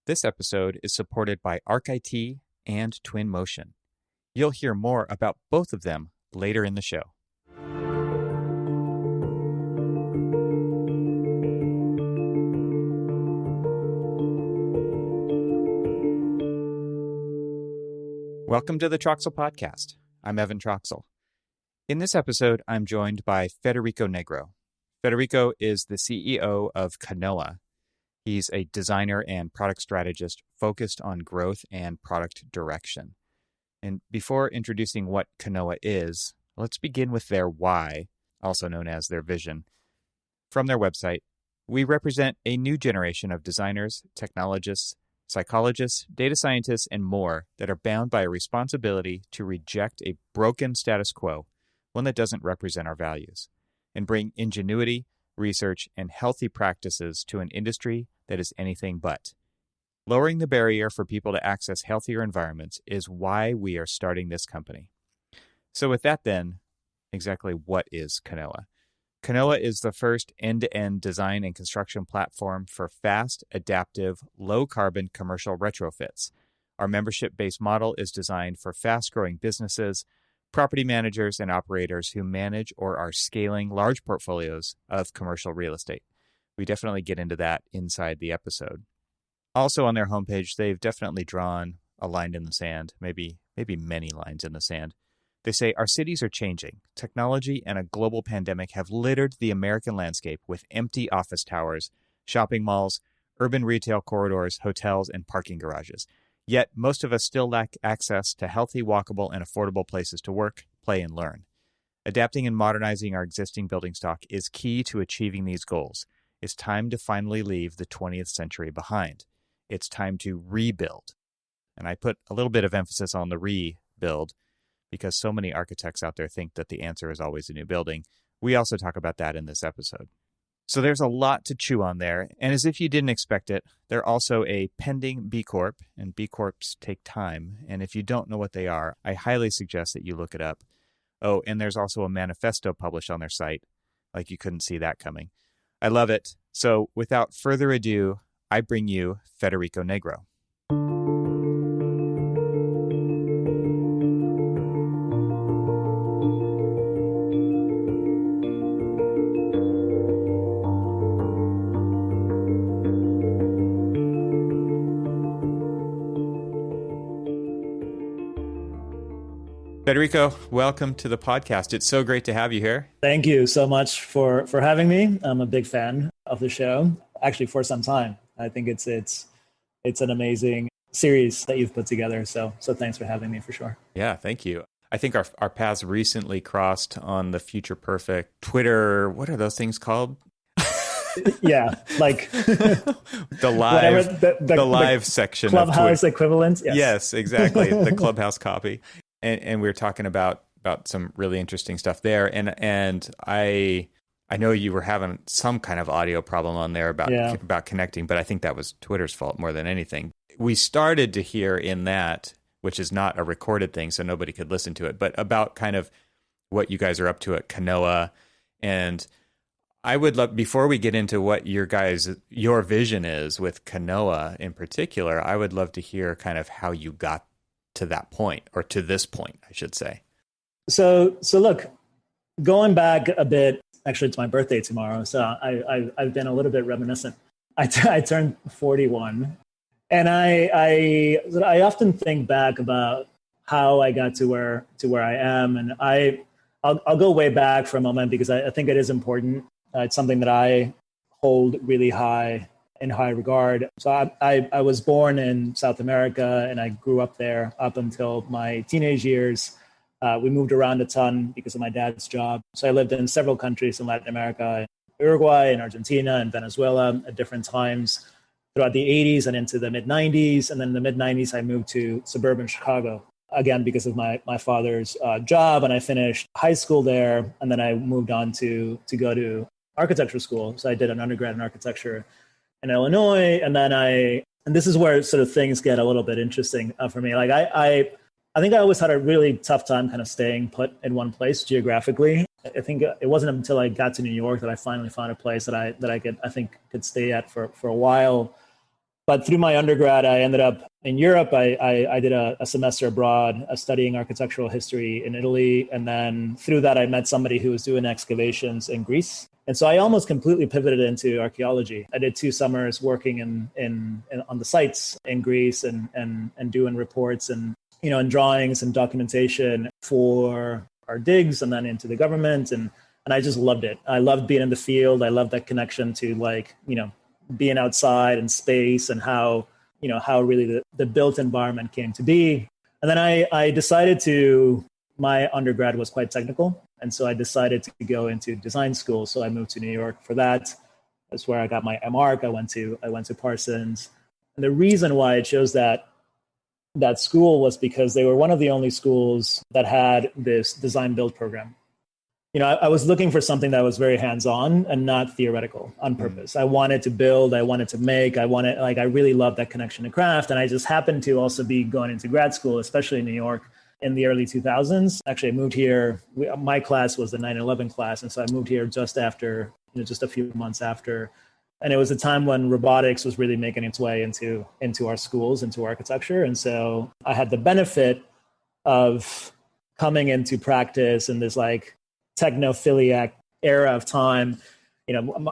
This episode is supported by ArcIT and Twinmotion. You'll hear more about both of them later in the show. Welcome to the Troxel Podcast. I'm Evan Troxel. In this episode, I'm joined by Federico Negro. Federico is the CEO of Canoa. He's a designer and product strategist focused on growth and product direction. And before introducing what Canoa is, let's begin with their why, also known as their vision. From their website, we represent a new generation of designers, technologists, psychologists, data scientists, and more that are bound by a responsibility to reject a broken status quo, one that doesn't represent our values, and bring ingenuity, research, and healthy practices to an industry that is anything but. Lowering the barrier for people to access healthier environments is why we are starting this company. So with that then, exactly what is Canoa? Canoa is the first end-to-end design and construction platform for fast, adaptive, low-carbon commercial retrofits. Our membership-based model is designed for fast-growing businesses, property managers, and operators who manage or are scaling large portfolios of commercial real estate. We definitely get into that inside the episode. Also on their homepage, they've definitely drawn a line in the sand, maybe many lines in the sand. They say, our cities are changing. Technology and a global pandemic have littered the American landscape with empty office towers, shopping malls, urban retail corridors, hotels, and parking garages. Yet, most of us still lack access to healthy, walkable, and affordable places to work, play, and learn. Adapting and modernizing our existing building stock is key to achieving these goals. It's time to finally leave the 20th century behind. It's time to rebuild. And I put a little bit of emphasis on the rebuild because so many architects out there think that the answer is always a new building. We also talk about that in this episode. So there's a lot to chew on there. And as if you didn't expect it, they're also a pending B Corp, and B Corps take time. And if you don't know what they are, I highly suggest that you look it up. Oh, and there's also a manifesto published on their site. Like you couldn't see that coming. I love it. So without further ado, I bring you Federico Negro. Federico, welcome to the podcast. It's so great to have you here. Thank you so much for having me. I'm a big fan of the show, actually for some time. I think it's an amazing series that you've put together. So thanks for having me for sure. Yeah, thank you. I think our paths recently crossed on the Future Perfect Twitter. What are those things called? Yeah, like the live the live section Clubhouse equivalent. Yes, exactly. The Clubhouse copy. And we were talking about some really interesting stuff there. And I know you were having some kind of audio problem on there about connecting, but I think that was Twitter's fault more than anything. We started to hear in that, which is not a recorded thing, so nobody could listen to it, but about kind of what you guys are up to at Canoa. And I would love, before we get into what your vision is with Canoa in particular, I would love to hear kind of how you got to that point, or to this point, I should say. So look, going back a bit, actually it's my birthday tomorrow, so I've been a little bit reminiscent. I turned 41, and I often think back about how I got to where I am, and I'll go way back for a moment because I think it is important. It's something that I hold really in high regard. So I was born in South America, and I grew up there up until my teenage years. We moved around a ton because of my dad's job. So I lived in several countries in Latin America, Uruguay and Argentina and Venezuela at different times throughout the 80s and into the mid-90s. And then in the mid-90s, I moved to suburban Chicago, again, because of my father's job. And I finished high school there. And then I moved on to go to architecture school. So I did an undergrad in architecture in Illinois. And then and this is where sort of things get a little bit interesting for me. Like I think I always had a really tough time kind of staying put in one place geographically. I think it wasn't until I got to New York that I finally found a place that I could stay at for a while. But through my undergrad, I ended up in Europe. I did a semester abroad studying architectural history in Italy. And then through that, I met somebody who was doing excavations in Greece. And so I almost completely pivoted into archaeology. I did 2 summers working in on the sites in Greece and doing reports and, and drawings and documentation for our digs and then into the government. And I just loved it. I loved being in the field. I loved that connection to being outside and space and how really the built environment came to be. And then I decided my undergrad was quite technical. And so I decided to go into design school. So I moved to New York for that. That's where I got my MArch. I went to Parsons. And the reason why I chose that school was because they were one of the only schools that had this design build program. I was looking for something that was very hands-on and not theoretical on purpose. I wanted to build, I wanted to make, I really loved that connection to craft. And I just happened to also be going into grad school, especially in New York in the early 2000s. Actually, I moved here, my class was the 9/11 class. And so I moved here just after, just a few months after. And it was a time when robotics was really making its way into our schools, into architecture. And so I had the benefit of coming into practice in this technophiliac era of time.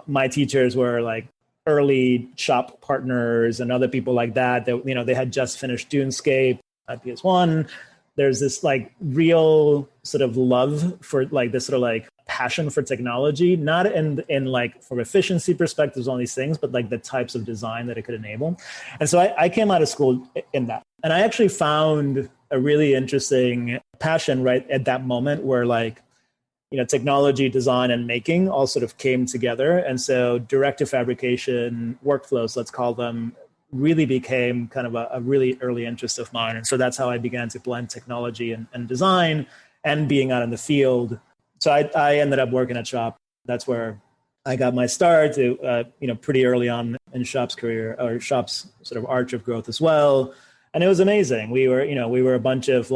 My teachers were early shop partners and other people like that. They had just finished Dunescape at PS1. There's this real sort of love for this sort of passion for technology, not in from efficiency perspectives, all these things, but the types of design that it could enable. And so I came out of school in that. And I actually found a really interesting passion right at that moment where technology, design, and making all sort of came together. And so directive fabrication workflows, let's call them, really became kind of a really early interest of mine. And so that's how I began to blend technology and design and being out in the field. So I ended up working at Shop. That's where I got my start, pretty early on in Shop's career, or Shop's sort of arch of growth as well. And it was amazing. We were a bunch of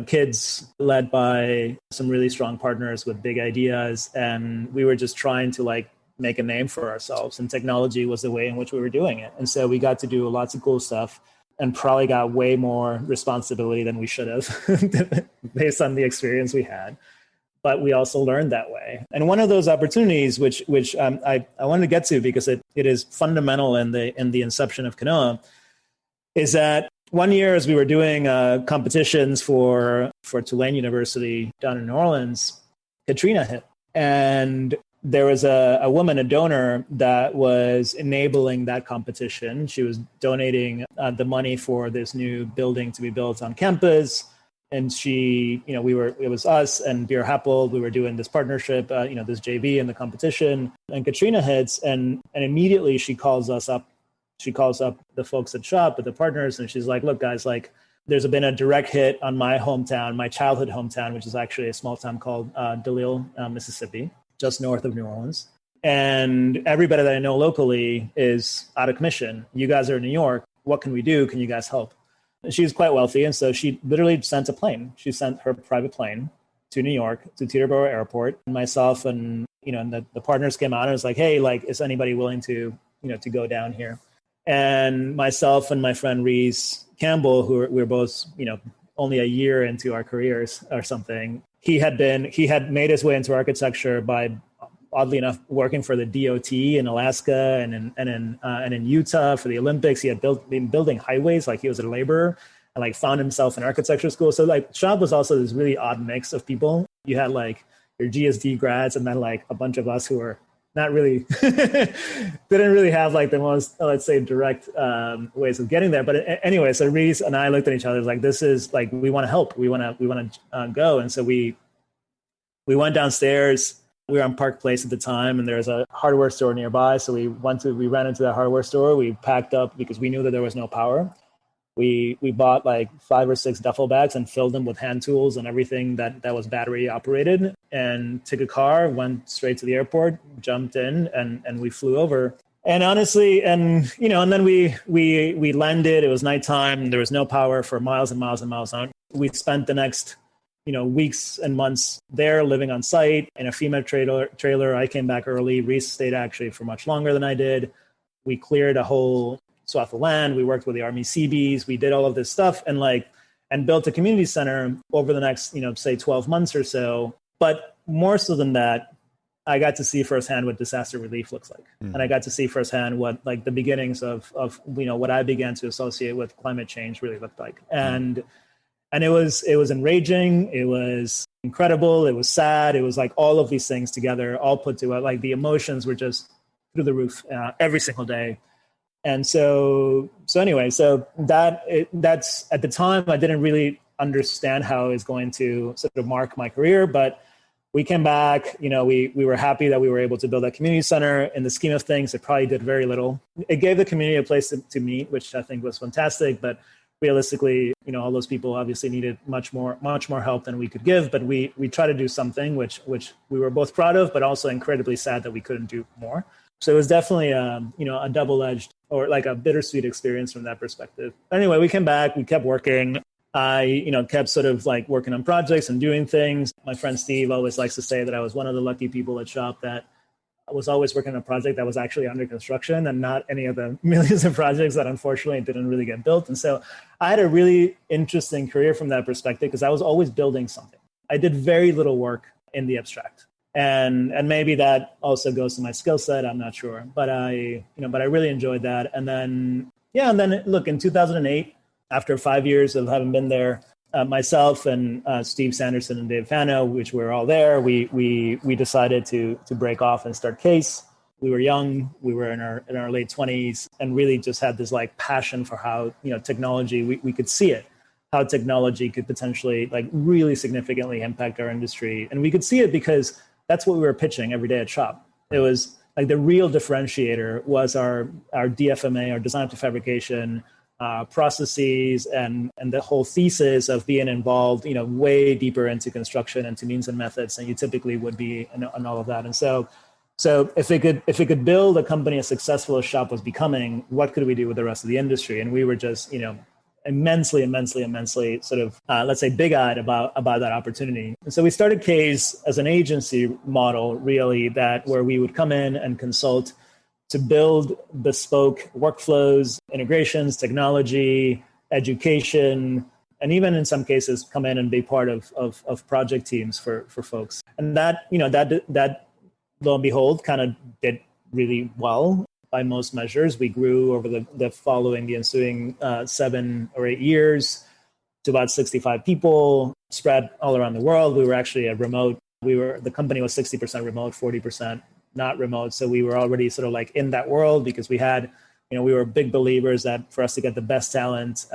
kids led by some really strong partners with big ideas. And we were just trying to make a name for ourselves. And technology was the way in which we were doing it. And so we got to do lots of cool stuff and probably got way more responsibility than we should have based on the experience we had. But we also learned that way. And one of those opportunities, which I wanted to get to because it is fundamental in the inception of Canoa, is that one year, as we were doing competitions for Tulane University down in New Orleans, Katrina hit. And there was a woman, a donor, that was enabling that competition. She was donating the money for this new building to be built on campus. And it was us and Beer Happold. We were doing this partnership, this JV in the competition. And Katrina hits, and immediately she calls us up. She calls up the folks at Shop, with the partners, and she's like, look, guys, there's been a direct hit on my hometown, my childhood hometown, which is actually a small town called DeLisle, Mississippi, just north of New Orleans. And everybody that I know locally is out of commission. You guys are in New York. What can we do? Can you guys help? And she's quite wealthy, and so she literally sent a plane. She sent her private plane to New York, to Teterboro Airport. And myself and the partners came out and was like, hey, is anybody willing to go down here? And myself and my friend Reese Campbell, who we're both, only a year into our careers or something, he had made his way into architecture by, oddly enough, working for the DOT in Alaska and in Utah for the Olympics. He had been building highways, he was a laborer, and found himself in architecture school. So Shop was also this really odd mix of people. You had your GSD grads, and then a bunch of us who were not really didn't really have the most, let's say, direct ways of getting there. But anyway, so Reese and I looked at each other this is we want to help. We want to go. And so we went downstairs. We were on Park Place at the time, and there was a hardware store nearby. So we ran into that hardware store. We packed up because we knew that there was no power. We bought 5 or 6 duffel bags and filled them with hand tools and everything that was battery operated, and took a car, went straight to the airport, jumped in, and we flew over. And honestly, and then we landed. It was nighttime. There was no power for miles and miles and miles on. We spent the next weeks and months there, living on site in a FEMA trailer. I came back early. Reese stayed actually for much longer than I did. We cleared a whole swath of land. We worked with the Army Seabees. We did all of this stuff and built a community center over the next, say 12 months or so. But more so than that, I got to see firsthand what disaster relief looks like. And I got to see firsthand what like the beginnings of what I began to associate with climate change really looked like. And it was enraging. It was incredible. It was sad. It was like all of these things together, all put to it. Like the emotions were just through the roof every single day. And so that's at the time, I didn't really understand how it was going to sort of mark my career, but we came back, we were happy that we were able to build that community center. In the scheme of things, it probably did very little. It gave the community a place to meet, which I think was fantastic. But realistically, all those people obviously needed much more help than we could give. But we tried to do something which we were both proud of, but also incredibly sad that we couldn't do more. So it was definitely a double-edged or like a bittersweet experience from that perspective. Anyway, we came back, we kept working. I, kept sort of like working on projects and doing things. My friend Steve always likes to say that I was one of the lucky people at Shop that was always working on a project that was actually under construction and not any of the millions of projects that unfortunately didn't really get built. And so I had a really interesting career from that perspective because I was always building something. I did very little work in the abstract. And maybe that also goes to my skill set. I'm not sure, but I really enjoyed that. And then look, in 2008, after 5 years of having been there, myself and Steve Sanderson and Dave Fano, which we were all there, we decided to break off and start Case. We were young, we were in our late 20s, and really just had this like passion for how technology, we could see it, how technology could potentially like really significantly impact our industry, and we could see it because that's what we were pitching every day at Shop. It was like the real differentiator was our DFMA, our design to fabrication processes, and the whole thesis of being involved, way deeper into construction and to means and methods than you typically would be, and all of that. And so if it could build a company as successful as Shop was becoming, what could we do with the rest of the industry? And we were just, immensely sort of, let's say, big-eyed about that opportunity. And so we started Case as an agency model, really, where we would come in and consult to build bespoke workflows, integrations, technology, education, and even in some cases come in and be part of project teams for folks. And that lo and behold kind of did really well by most measures. We grew over the ensuing 7 or 8 years to about 65 people spread all around the world. We were actually the company was 60% remote, 40% not remote. So we were already sort of like in that world because we had, we were big believers that for us to get the best talent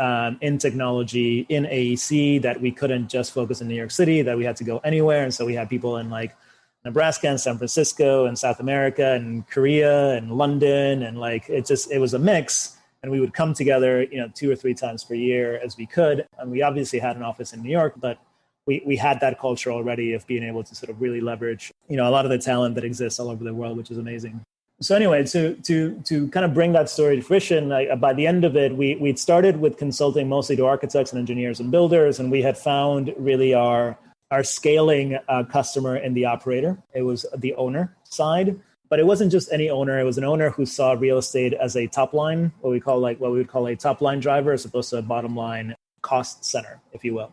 in technology, in AEC, that we couldn't just focus in New York City, that we had to go anywhere. And so we had people in like Nebraska and San Francisco and South America and Korea and London. And like, it was a mix. And we would come together, 2 or 3 times per year as we could. And we obviously had an office in New York, but we had that culture already of being able to sort of really leverage, a lot of the talent that exists all over the world, which is amazing. So anyway, to kind of bring that story to fruition, by the end of it, we'd started with consulting mostly to architects and engineers and builders, and we had found really our scaling customer in the operator. It was the owner side, but it wasn't just any owner. It was an owner who saw real estate as a top line, what we would call a top line driver, as opposed to a bottom line cost center, if you will.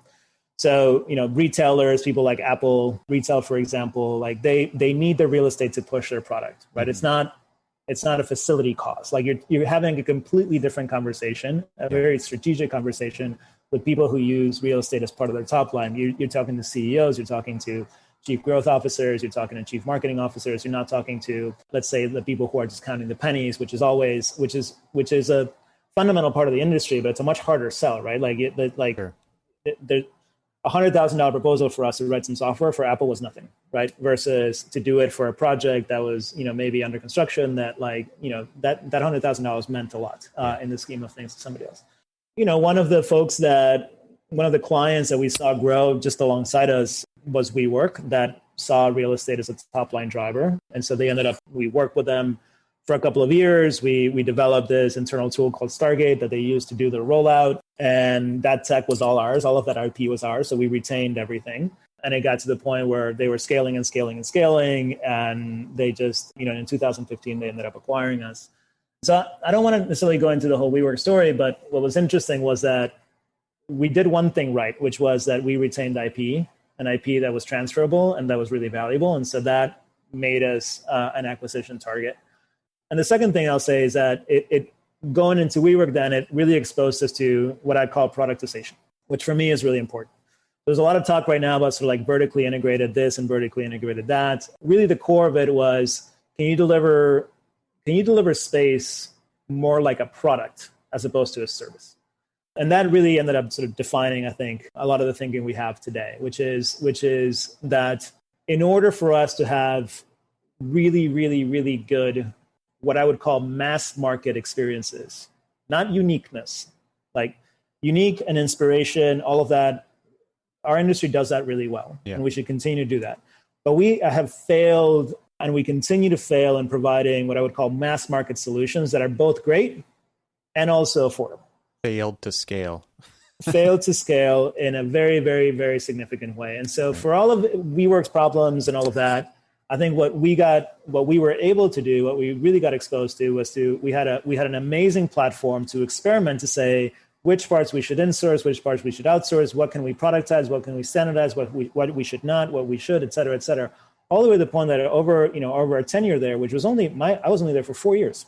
So, retailers, people like Apple Retail, for example, like they need the real estate to push their product, right? Mm-hmm. It's not a facility cost. Like you're having a completely different conversation, a very strategic conversation with people who use real estate as part of their top line. You're talking to CEOs, you're talking to chief growth officers, you're talking to chief marketing officers. You're not talking to, let's say, the people who are just counting the pennies, which is a fundamental part of the industry, but it's a much harder sell, right? There's $100,000 proposal for us to write some software for Apple was nothing, right? Versus to do it for a project that was, maybe under construction, that that $100,000 meant a lot in the scheme of things to somebody else. One of the clients that we saw grow just alongside us was WeWork, that saw real estate as a top line driver. And so we worked with them for a couple of years. We developed this internal tool called Stargate that they used to do the rollout. And that tech was all ours. All of that IP was ours. So we retained everything. And it got to the point where they were scaling and scaling and scaling. And they just, in 2015, they ended up acquiring us. So I don't want to necessarily go into the whole WeWork story, but what was interesting was that we did one thing right, which was that we retained IP, an IP that was transferable and that was really valuable. And so that made us an acquisition target. And the second thing I'll say is that it going into WeWork, then it really exposed us to what I call productization, which for me is really important. There's a lot of talk right now about sort of like vertically integrated this and vertically integrated that. Really the core of it was, can you deliver space more like a product as opposed to a service? And that really ended up sort of defining, I think, a lot of the thinking we have today, which is that in order for us to have really, really, really good, what I would call mass market experiences, not uniqueness, like unique and inspiration, all of that, our industry does that really well. Yeah. And we should continue to do that. But we have failed, and we continue to fail in providing what I would call mass market solutions that are both great and also affordable. Failed to scale in a very, very, very significant way. And so for all of WeWork's problems and all of that, I think what we were able to do, what we really got exposed to was we had an amazing platform to experiment, to say which parts we should insource, which parts we should outsource, what can we productize, what can we standardize, what we should not, what we should, et cetera, all the way to the point that over our tenure there, which was I was only there for 4 years.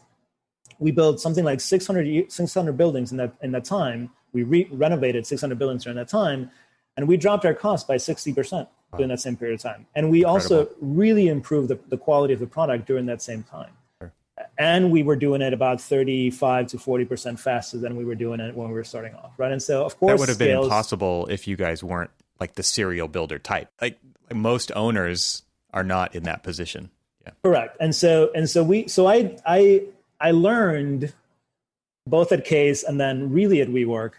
We built something like 600 buildings in that time. We renovated 600 buildings during that time, and we dropped our costs by 60% during that same period of time. And we also really improved the quality of the product during that same time. Sure. And we were doing it about 35 to 40% faster than we were doing it when we were starting off, right? And so, of course, that would have been impossible if you guys weren't like the serial builder type. Like most owners are not in that position. Yeah. Correct. And so I learned both at Case and then really at WeWork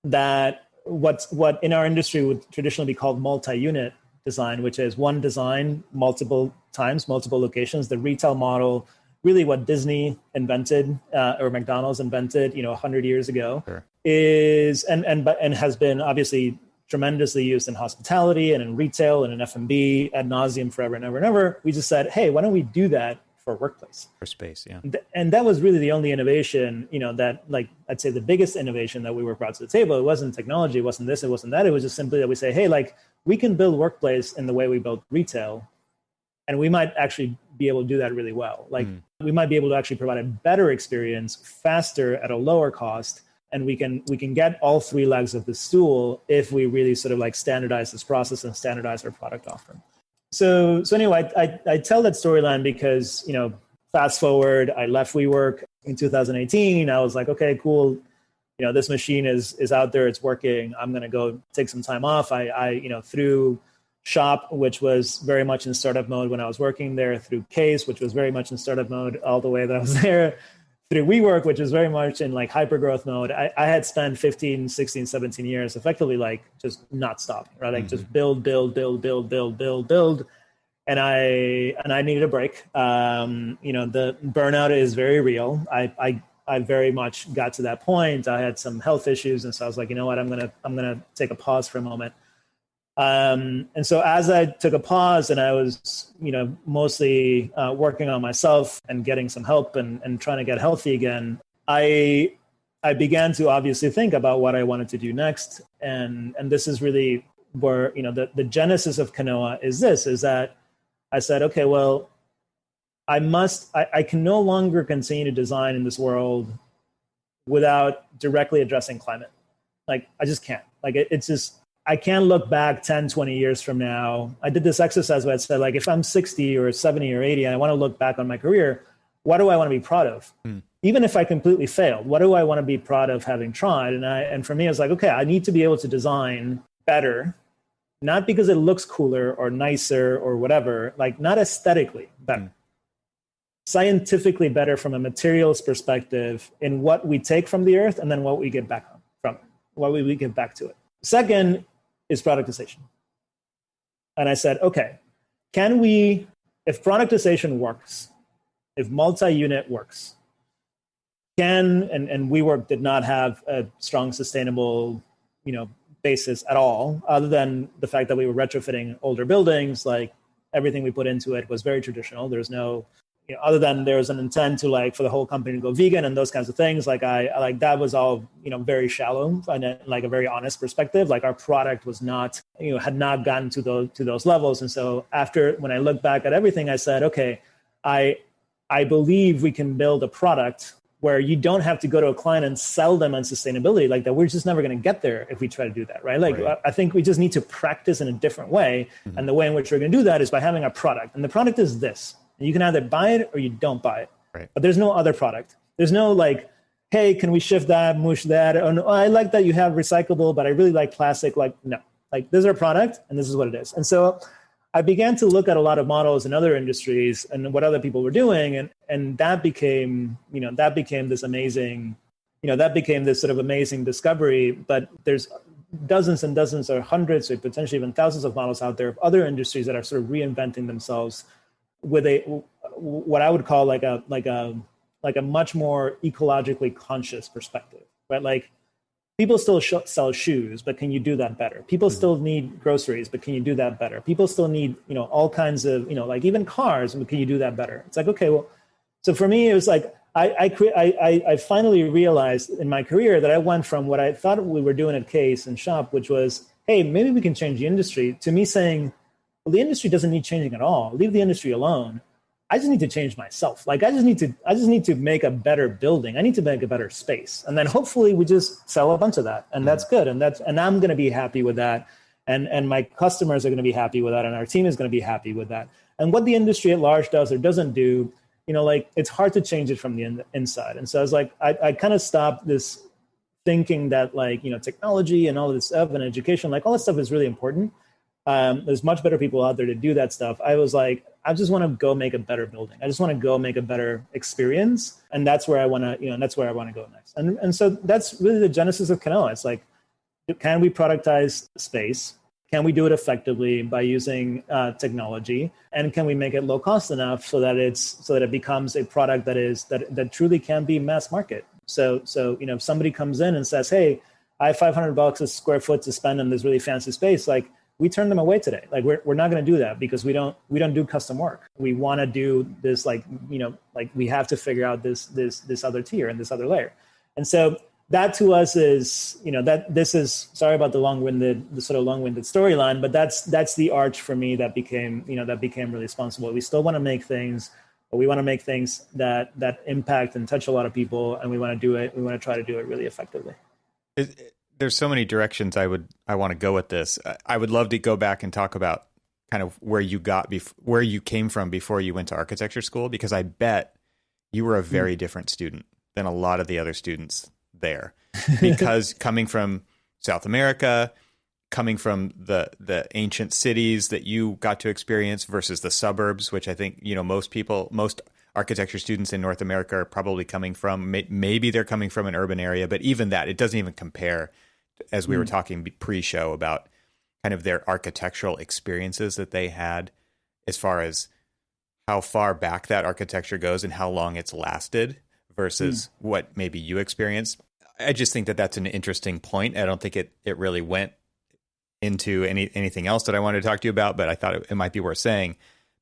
that what in our industry would traditionally be called multi-unit design, which is one design, multiple times, multiple locations, the retail model, really what Disney invented or McDonald's invented, 100 years ago, sure. is and has been obviously tremendously used in hospitality and in retail and in F&B ad nauseum forever and ever and ever. We just said, hey, why don't we do that for workplace, for space? Yeah. And that was really the only innovation, that, like, I'd say the biggest innovation that we were brought to the table. It wasn't technology, it wasn't this, it wasn't that. It was just simply that we say, hey, like, we can build workplace in the way we built retail, and we might actually be able to do that really well. Like, we might be able to actually provide a better experience faster at a lower cost. And we can get all three legs of the stool if we really sort of like standardize this process and standardize our product offering. So anyway, I tell that storyline because, fast forward, I left WeWork in 2018. I was like, okay, cool. This machine is out there. It's working. I'm going to go take some time off. I through Shop, which was very much in startup mode when I was working there, through Case, which was very much in startup mode all the way that I was there, through WeWork, which was very much in like hyper-growth mode. I had spent 15, 16, 17 years effectively like just not stopping, right? Like just build. And I needed a break. The burnout is very real. I very much got to that point. I had some health issues. And so I was like, you know what, I'm gonna take a pause for a moment. And so as I took a pause and I was, mostly working on myself and getting some help and trying to get healthy again, I began to obviously think about what I wanted to do next. And this is really where, the genesis of Canoa is that I said, okay, well, I can no longer continue to design in this world without directly addressing climate. Like, I just can't. Like, it's just, I can't look back 10, 20 years from now. I did this exercise where I said, like, if I'm 60 or 70 or 80 and I want to look back on my career, what do I want to be proud of? Even if I completely failed, what do I want to be proud of having tried? And for me, I was like, okay, I need to be able to design better, not because it looks cooler or nicer or whatever, like not aesthetically better, scientifically better from a materials perspective in what we take from the earth and then what we get back from it, what we give back to it. Second is productization. And I said, okay, if productization works, if multi-unit works, and WeWork did not have a strong sustainable, basis at all, other than the fact that we were retrofitting older buildings, like everything we put into it was very traditional. There's no, other than there was an intent to like for the whole company to go vegan and those kinds of things, like I like that was all, very shallow and like a very honest perspective. Like our product was not, had not gotten to those levels. And so when I look back at everything, I said, okay, I believe we can build a product where you don't have to go to a client and sell them on sustainability like that. We're just never going to get there if we try to do that, right? Like, right. I think we just need to practice in a different way. Mm-hmm. And the way in which we're going to do that is by having a product. And the product is this. And you can either buy it or you don't buy it. Right. But there's no other product. There's no like, hey, can we shift that, mush that? Or no, I like that you have recyclable, but I really like plastic. Like, no, like this is our product and this is what it is. And so I began to look at a lot of models in other industries and what other people were doing. And that became, this amazing, that became this sort of amazing discovery. But there's dozens and dozens or hundreds or potentially even thousands of models out there of other industries that are sort of reinventing themselves with what I would call like a much more ecologically conscious perspective, right? Like people still sell shoes, but can you do that better? People still need groceries, but can you do that better? People still need, all kinds of, like even cars, but can you do that better? It's like, okay, well, so for me, it was like, I finally realized in my career that I went from what I thought we were doing at Case and Shop, which was, hey, maybe we can change the industry, to me saying, well, the industry doesn't need changing at all. Leave the industry alone. I just need to change myself. Like I just need to make a better building. I need to make a better space. And then hopefully we just sell a bunch of that. And that's good. And I'm going to be happy with that. And my customers are going to be happy with that. And our team is going to be happy with that. And what the industry at large does or doesn't do, like it's hard to change it from the inside. And so I was like, I kind of stopped this thinking that like, technology and all of this stuff and education, like all this stuff is really important. There's much better people out there to do that stuff. I was like, I just want to go make a better building. I just want to go make a better experience. And that's where I want to, that's where I want to go next. And so that's really the genesis of Canoa. It's like, can we productize space? Can we do it effectively by using technology? And can we make it low cost enough so that it becomes a product that truly can be mass market? So if somebody comes in and says, hey, I have $500 a square foot to spend in this really fancy space, like, we turn them away today. Like we're not going to do that because we don't do custom work. We want to do this like we have to figure out this other tier and this other layer. And so that to us is, that this is, sorry about the sort of long-winded storyline, but that's the arch for me that became really responsible. We still want to make things, but we want to make things that impact and touch a lot of people, and we want to do it. We want to try to do it really effectively. There's so many directions I want to go with this. I would love to go back and talk about kind of where you came from before you went to architecture school, because I bet you were a very different student than a lot of the other students there, because coming from South America, coming from the ancient cities that you got to experience versus the suburbs, which I think, most architecture students in North America are probably coming from, maybe they're coming from an urban area, but even that, it doesn't even compare, as we were talking pre-show about kind of their architectural experiences that they had, as far as how far back that architecture goes and how long it's lasted versus what maybe you experienced. I just think that that's an interesting point. I don't think it really went into anything else that I wanted to talk to you about, but I thought it might be worth saying.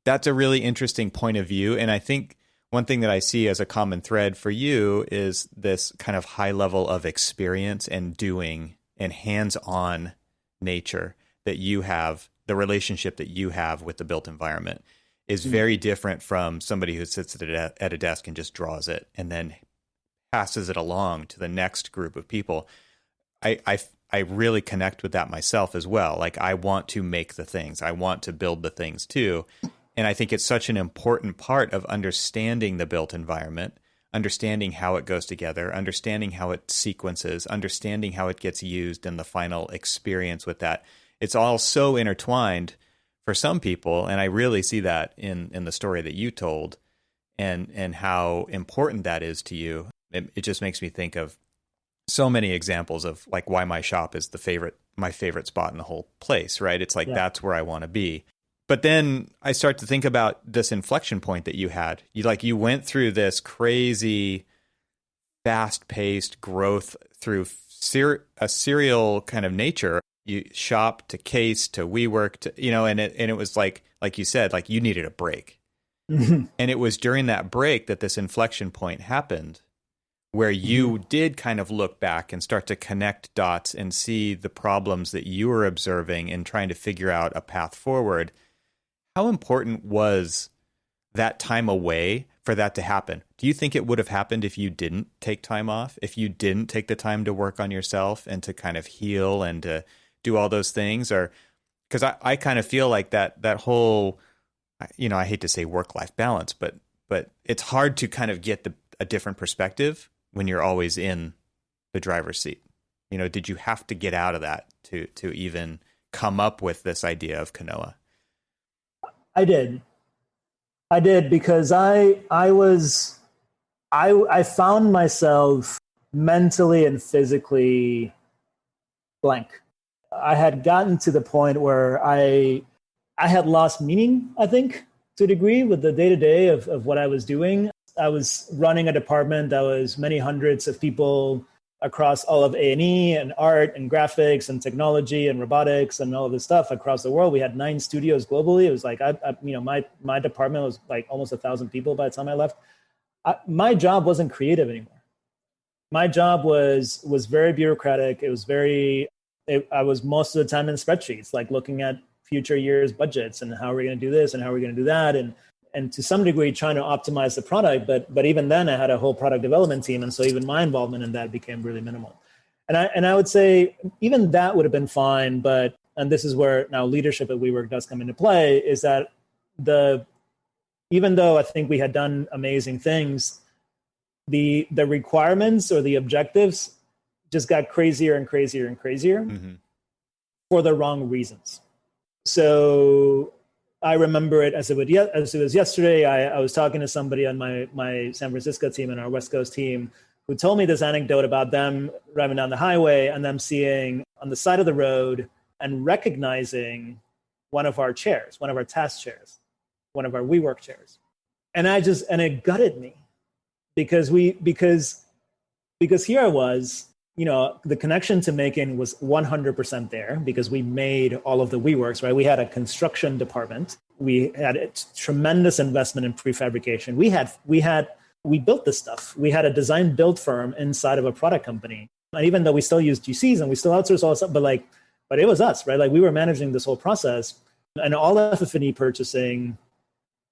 That's a really interesting point of view. And I think one thing that I see as a common thread for you is this kind of high level of experience and doing and hands-on nature that you have, the relationship that you have with the built environment is very different from somebody who sits at a desk and just draws it and then passes it along to the next group of people. I really connect with that myself as well. Like I want to make the things, I want to build the things too. And I think it's such an important part of understanding the built environment, understanding how it goes together, understanding how it sequences, understanding how it gets used in the final experience with that. It's all so intertwined for some people. And I really see that in the story that you told and how important that is to you. It just makes me think of so many examples of like why my shop is my favorite spot in the whole place, right? It's like, that's where I want to be. But then I start to think about this inflection point that you had. You went through this crazy, fast-paced growth through a serial kind of nature. You shop to Case to WeWork to, and it was like you said, like you needed a break. Mhm. And it was during that break that this inflection point happened, where you did kind of look back and start to connect dots and see the problems that you were observing and trying to figure out a path forward. How important was that time away for that to happen? Do you think it would have happened if you didn't take time off, if you didn't take the time to work on yourself and to kind of heal and to do all those things? Or because I kind of feel like that whole, I hate to say work-life balance, but it's hard to kind of get a different perspective when you're always in the driver's seat. Did you have to get out of that to even come up with this idea of Canoa? I did because I found myself mentally and physically blank. I had gotten to the point where I had lost meaning, I think, to a degree with the day-to-day of what I was doing. I was running a department that was many hundreds of people across all of A&E and art and graphics and technology and robotics and all of this stuff across the world. We had 9 studios globally. It was like, my department was like almost 1,000 people by the time I left. My job wasn't creative anymore. My job was very bureaucratic. I was most of the time in spreadsheets, like looking at future years' budgets and how are we going to do this and how are we going to do that. And to some degree trying to optimize the product. But even then I had a whole product development team. And so even my involvement in that became really minimal. And I would say even that would have been fine. And this is where now leadership at WeWork does come into play, is that even though I think we had done amazing things, the requirements or the objectives just got crazier and crazier and crazier for the wrong reasons. So I remember it as it was yesterday. I was talking to somebody on my San Francisco team and our West Coast team who told me this anecdote about them driving down the highway and them seeing on the side of the road and recognizing one of our chairs, one of our task chairs, one of our WeWork chairs. And it gutted me because here I was, the connection to Macon was 100% there because we made all of the WeWorks, right? We had a construction department. We had a tremendous investment in prefabrication. We built this stuff. We had a design build firm inside of a product company. And even though we still use GCs and we still outsource all this stuff, but it was us, right? Like we were managing this whole process, and all FF&E purchasing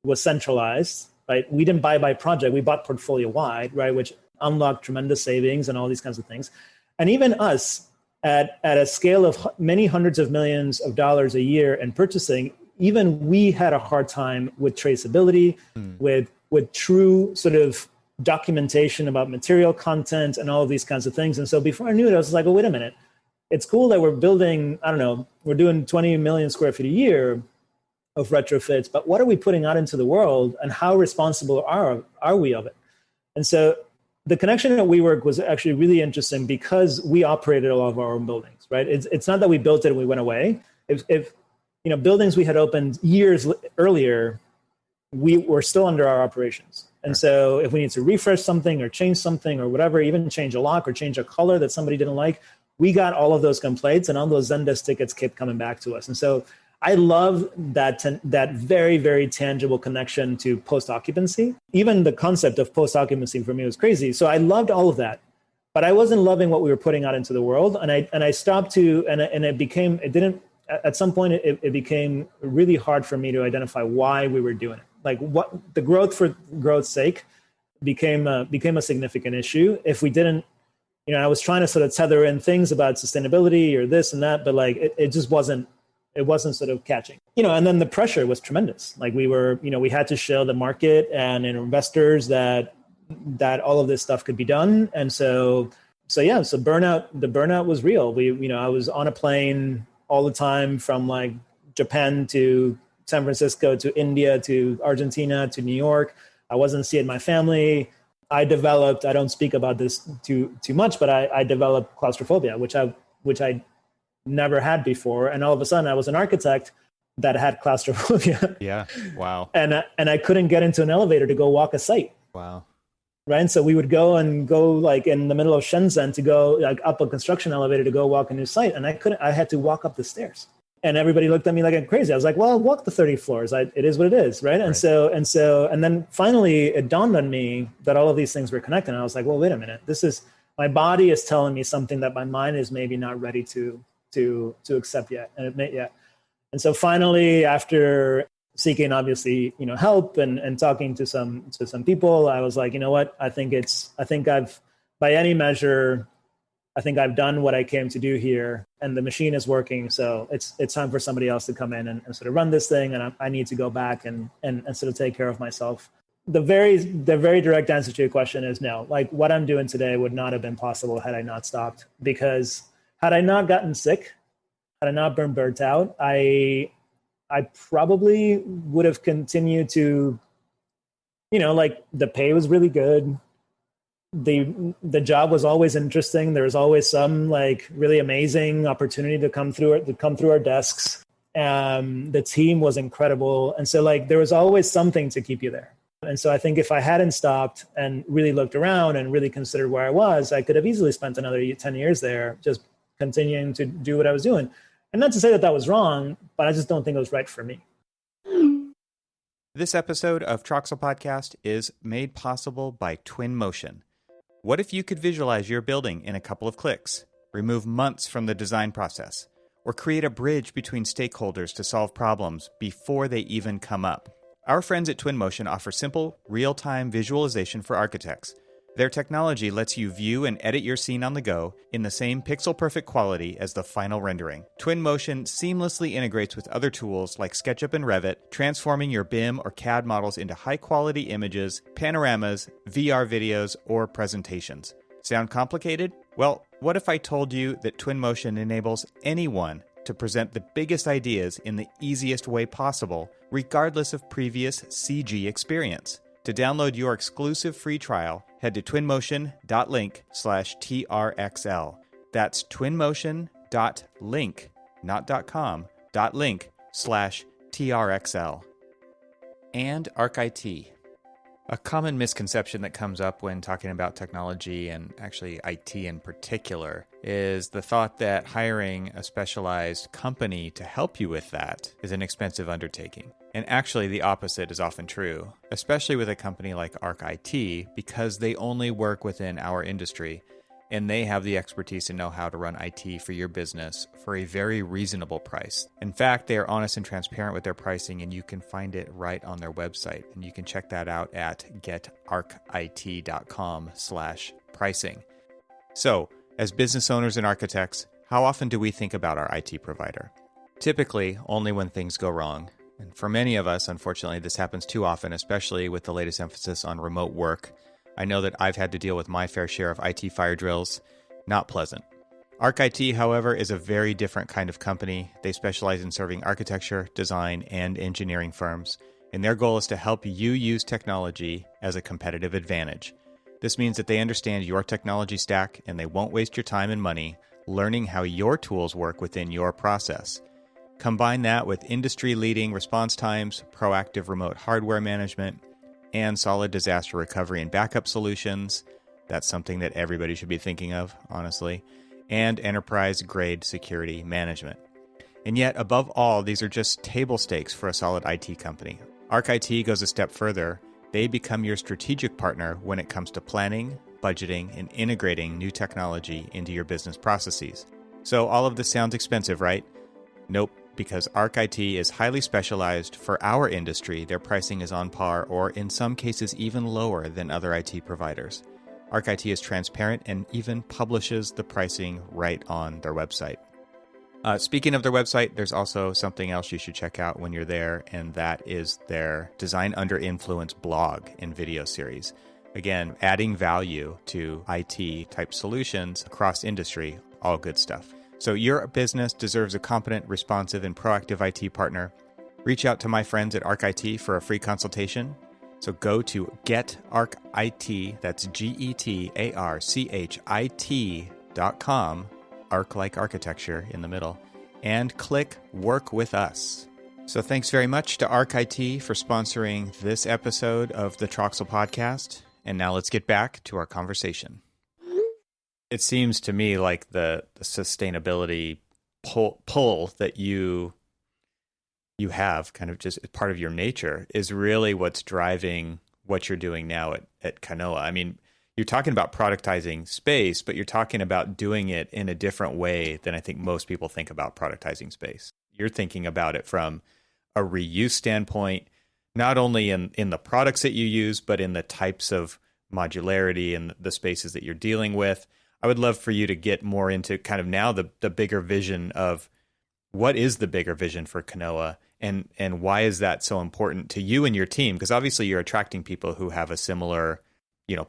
was centralized, right? We didn't buy by project. We bought portfolio wide, right? Which unlocked tremendous savings and all these kinds of things. And even us at a scale of many hundreds of millions of dollars a year in purchasing, even we had a hard time with traceability, with true sort of documentation about material content and all of these kinds of things. And so before I knew it, I was like, well, wait a minute. It's cool that we're building, we're doing 20 million square feet a year of retrofits, but what are we putting out into the world and how responsible are we of it? And so the connection at WeWork was actually really interesting because we operated all of our own buildings, right? It's not that we built it and we went away. If buildings we had opened years earlier, we were still under our operations. And so if we need to refresh something or change something or whatever, even change a lock or change a color that somebody didn't like, we got all of those complaints and all those Zendesk tickets kept coming back to us. And so I love that very, very tangible connection to post-occupancy. Even the concept of post-occupancy for me was crazy. So I loved all of that, but I wasn't loving what we were putting out into the world. And I stopped to, and at some point it became really hard for me to identify why we were doing it. Like what the growth for growth's sake became a significant issue. If we didn't, I was trying to sort of tether in things about sustainability or this and that, but like it just wasn't sort of catching, and then the pressure was tremendous. Like we were, we had to show the market and investors that all of this stuff could be done. And so the burnout was real. I was on a plane all the time from like Japan to San Francisco to India to Argentina to New York. I wasn't seeing my family. I don't speak about this too much, but I developed claustrophobia, which I never had before. And all of a sudden I was an architect that had claustrophobia. Yeah. Wow. And I couldn't get into an elevator to go walk a site. Wow. Right. And so we would go like in the middle of Shenzhen to go like up a construction elevator to go walk a new site. And I had to walk up the stairs. And everybody looked at me like I'm crazy. I was like, well, I'll walk the 30 floors. It is what it is, right? And and then finally it dawned on me that all of these things were connected. And I was like, well, wait a minute. My body is telling me something that my mind is maybe not ready to accept yet and admit yet. And so finally, after seeking obviously, help and talking to some people, I was like, you know what? I think I've, by any measure, I think I've done what I came to do here, and the machine is working. So it's time for somebody else to come in and sort of run this thing. And I need to go back and sort of take care of myself. The very direct answer to your question is no. Like, what I'm doing today would not have been possible had I not stopped, because had I not gotten sick, had I not been burnt out, I probably would have continued to, like, the pay was really good. The job was always interesting. There was always some like really amazing opportunity to come through our desks. The team was incredible. And so like there was always something to keep you there. And so I think if I hadn't stopped and really looked around and really considered where I was, I could have easily spent another 10 years there just continuing to do what I was doing. And not to say that was wrong, but I just don't think it was right for me. This episode of Troxel Podcast is made possible by Twinmotion. What if you could visualize your building in a couple of clicks, remove months from the design process, or create a bridge between stakeholders to solve problems before they even come up? Our friends at Twinmotion offer simple, real-time visualization for architects. Their technology lets you view and edit your scene on the go in the same pixel-perfect quality as the final rendering. Twinmotion seamlessly integrates with other tools like SketchUp and Revit, transforming your BIM or CAD models into high-quality images, panoramas, VR videos, or presentations. Sound complicated? Well, what if I told you that Twinmotion enables anyone to present the biggest ideas in the easiest way possible, regardless of previous CG experience? To download your exclusive free trial, head to twinmotion.link/TRXL. That's twinmotion.link, not .com, .link/TRXL. And ArcIT. A common misconception that comes up when talking about technology, and actually IT in particular, is the thought that hiring a specialized company to help you with that is an expensive undertaking. And actually, the opposite is often true, especially with a company like ArcIT, because they only work within our industry, and they have the expertise and know-how to run IT for your business for a very reasonable price. In fact, they are honest and transparent with their pricing, and you can find it right on their website. And you can check that out at getarcit.com/pricing. So, as business owners and architects, how often do we think about our IT provider? Typically, only when things go wrong. And for many of us, unfortunately, this happens too often, especially with the latest emphasis on remote work. I know that I've had to deal with my fair share of IT fire drills. Not pleasant. ArcIT, however, is a very different kind of company. They specialize in serving architecture, design, and engineering firms, and their goal is to help you use technology as a competitive advantage. This means that they understand your technology stack, and they won't waste your time and money learning how your tools work within your process. Combine that with industry-leading response times, proactive remote hardware management, and solid disaster recovery and backup solutions. That's something that everybody should be thinking of, honestly. And enterprise-grade security management. And yet, above all, these are just table stakes for a solid IT company. ArcIT goes a step further. They become your strategic partner when it comes to planning, budgeting, and integrating new technology into your business processes. So all of this sounds expensive, right? Nope. Because ArcIT is highly specialized for our industry, their pricing is on par or in some cases even lower than other IT providers. ArcIT is transparent and even publishes the pricing right on their website. Speaking of their website, there's also something else you should check out when you're there, and that is their Design Under Influence blog and video series. Again, adding value to IT type solutions across industry, all good stuff. So your business deserves a competent, responsive, and proactive IT partner. Reach out to my friends at ArcIT for a free consultation. So go to getarcit, that's getarcit.com, arc like architecture in the middle, and click Work With Us. So thanks very much to ArcIT for sponsoring this episode of the Troxel Podcast. And now let's get back to our conversation. It seems to me like the sustainability pull that you have kind of just part of your nature is really what's driving what you're doing now at Canoa. I mean, you're talking about productizing space, but you're talking about doing it in a different way than I think most people think about productizing space. You're thinking about it from a reuse standpoint, not only in the products that you use, but in the types of modularity and the spaces that you're dealing with. I would love for you to get more into kind of now the bigger vision of what is the bigger vision for Canoa, and why is that so important to you and your team? Because obviously you're attracting people who have a similar,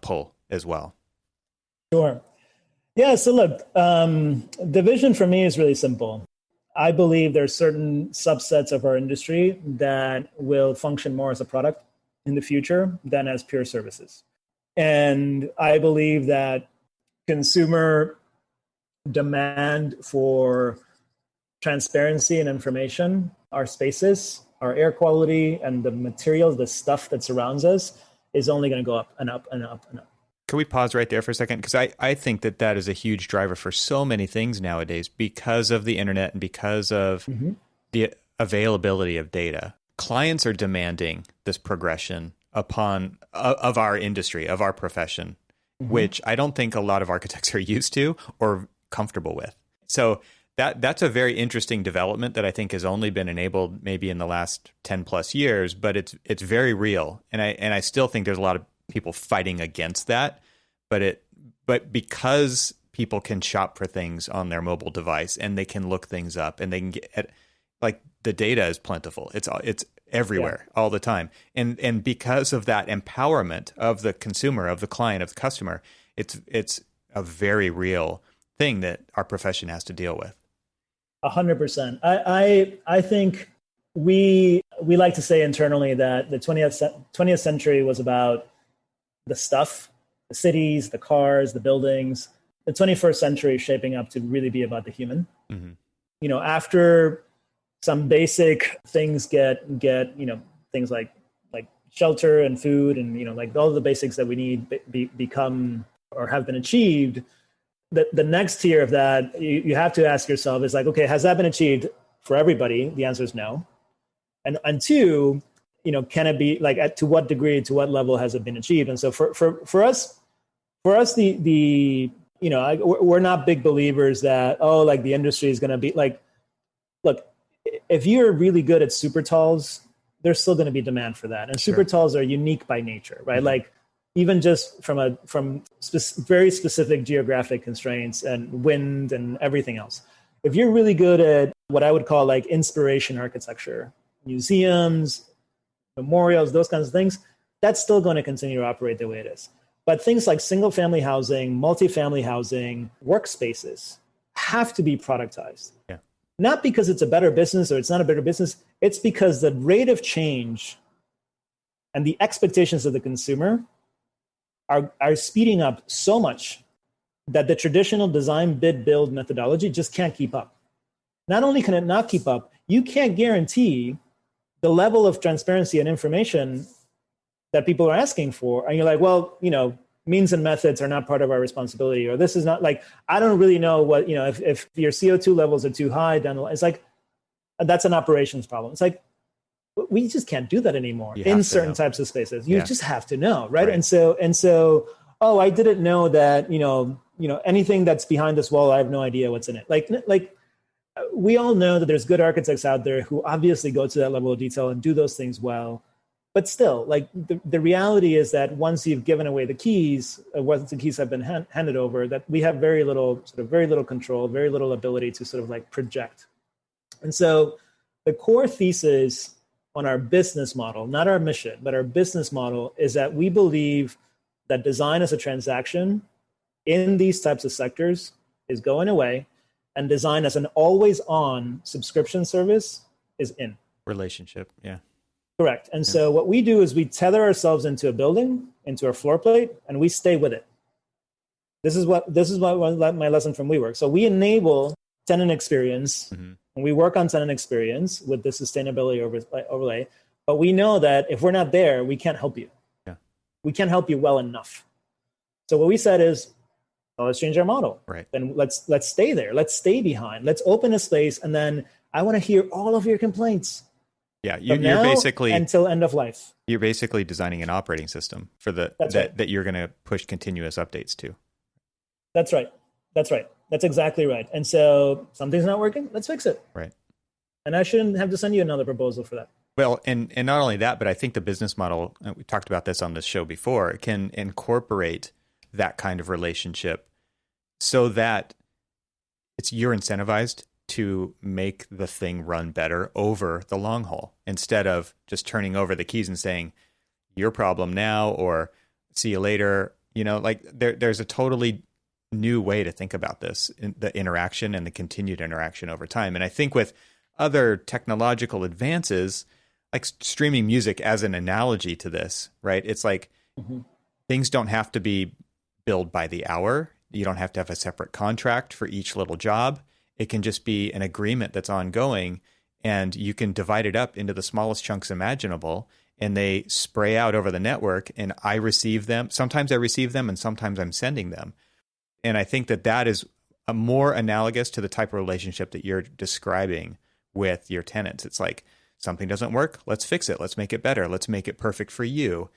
pull as well. Sure. Yeah. So look, the vision for me is really simple. I believe there are certain subsets of our industry that will function more as a product in the future than as pure services. And I believe that consumer demand for transparency and information, our spaces, our air quality, and the materials, the stuff that surrounds us is only going to go up and up and up and up. Can we pause right there for a second? Because I think that is a huge driver for so many things nowadays because of the internet and because of the availability of data. Clients are demanding this progression of our industry, of our profession, which I don't think a lot of architects are used to or comfortable with. So that's a very interesting development that I think has only been enabled maybe in the last 10 plus years, but it's very real. And I still think there's a lot of people fighting against that, but because people can shop for things on their mobile device and they can look things up and they can get, like, the data is plentiful. It's everywhere all the time. And because of that empowerment of the consumer, of the client, of the customer, it's a very real thing that our profession has to deal with. 100%. I think we like to say internally that the 20th century was about the stuff, the cities, the cars, the buildings. The 21st century is shaping up to really be about the human. After some basic things get things like shelter and food and like all the basics that we need become or have been achieved. The next tier of that, you have to ask yourself is like, okay, has that been achieved for everybody? The answer is no. And two, can it be like to what degree, to what level has it been achieved? And so for us, we're not big believers that, like the industry is going to be like, look, if you're really good at super talls, there's still going to be demand for that. And super talls are unique by nature, right? Like even just from very specific geographic constraints and wind and everything else. If you're really good at what I would call like inspiration architecture, museums, memorials, those kinds of things, that's still going to continue to operate the way it is. But things like single family housing, multifamily housing, workspaces have to be productized. Yeah. Not because it's a better business or it's not a better business. It's because the rate of change and the expectations of the consumer are speeding up so much that the traditional design, bid, build methodology just can't keep up. Not only can it not keep up, you can't guarantee the level of transparency and information that people are asking for. And you're like, well, means and methods are not part of our responsibility, or this is not like, I don't really know what, if your CO2 levels are too high, then it's like, that's an operations problem. It's like, we just can't do that anymore in certain types of spaces. You just have to know, right? And so, I didn't know that, anything that's behind this wall, I have no idea what's in it. Like we all know that there's good architects out there who obviously go to that level of detail and do those things well. But still, like the reality is that once you've given away the keys, once the keys have been handed over, that we have very little control, very little ability to sort of like project. And so the core thesis on our business model, not our mission, but our business model, is that we believe that design as a transaction in these types of sectors is going away, and design as an always-on subscription service is in. Relationship, yeah. Correct. And so what we do is we tether ourselves into a building, into a floor plate, and we stay with it. This is my lesson from WeWork. So we enable tenant experience, and we work on tenant experience with the sustainability overlay. But we know that if we're not there, we can't help you. Yeah. We can't help you well enough. So what we said is, Well, let's change our model. Right. Then let's stay there. Let's stay behind. Let's open a space, and then I want to hear all of your complaints. Yeah, From you're now basically until end of life. You're basically designing an operating system for that you're going to push continuous updates to. That's right. That's exactly right. And so something's not working. Let's fix it. Right. And I shouldn't have to send you another proposal for that. Well, and not only that, but I think the business model, we talked about this on this show before, can incorporate that kind of relationship so that you're incentivized to make the thing run better over the long haul instead of just turning over the keys and saying your problem now or see you later. Like there's a totally new way to think about this, the interaction and the continued interaction over time. And I think with other technological advances, like streaming music as an analogy to this, right? It's like things don't have to be billed by the hour. You don't have to have a separate contract for each little job. It can just be an agreement that's ongoing, and you can divide it up into the smallest chunks imaginable, and they spray out over the network, and I receive them. Sometimes I receive them, and sometimes I'm sending them. And I think that is a more analogous to the type of relationship that you're describing with your tenants. It's like something doesn't work. Let's fix it. Let's make it better. Let's make it perfect for you.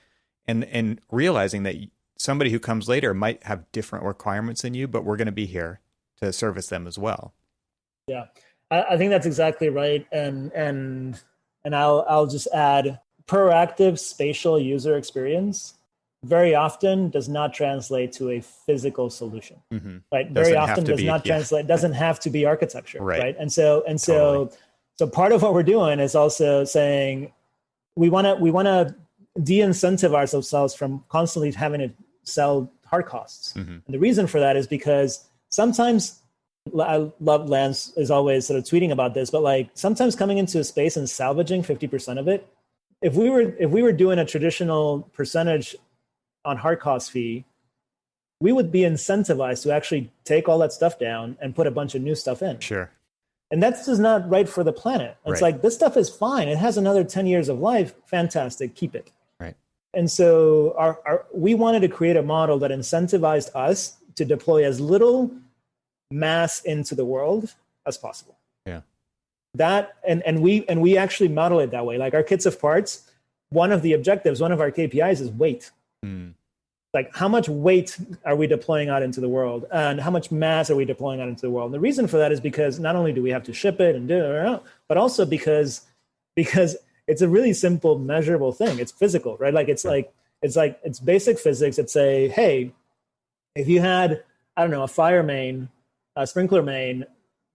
And realizing that somebody who comes later might have different requirements than you, but we're going to be here to service them as well. Yeah, I think that's exactly right. And I'll just add, proactive spatial user experience very often does not translate to a physical solution, right? Very often does not translate, doesn't have to be architecture, right? And so part of what we're doing is also saying we want to de-incentivize ourselves from constantly having to sell hard costs. And the reason for that is because sometimes, I love Lance is always sort of tweeting about this, but like sometimes coming into a space and salvaging 50% of it, if we were doing a traditional percentage on hard cost fee, we would be incentivized to actually take all that stuff down and put a bunch of new stuff in. Sure. And that's just not right for the planet. It's like, this stuff is fine. It has another 10 years of life. Fantastic. Keep it. Right. And so we wanted to create a model that incentivized us to deploy as little mass into the world as possible. Yeah. That and we actually model it that way. Like our kits of parts, one of the objectives, one of our KPIs is weight. Like how much weight are we deploying out into the world, and how much mass are we deploying out into the world? And the reason for that is because not only do we have to ship it and do it, but also because it's a really simple measurable thing. It's physical, right? Like it's basic physics. It's hey, if you had, I don't know, a fire main, a sprinkler main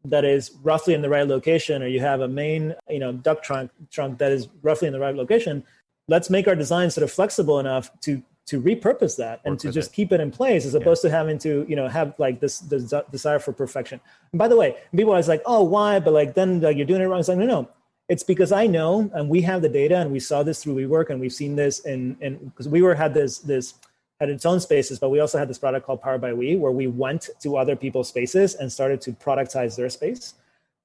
that is roughly in the right location, or you have a main, duct trunk that is roughly in the right location, let's make our design sort of flexible enough to repurpose that and to just keep it in place, as opposed to having to, have like this desire for perfection. And by the way, people are always like, oh, why? But like, then like you're doing it wrong. It's like, no. It's because I know, and we have the data, and we saw this through WeWork, and we've seen this because WeWork had its own spaces, but we also had this product called Powered by We, where we went to other people's spaces and started to productize their space.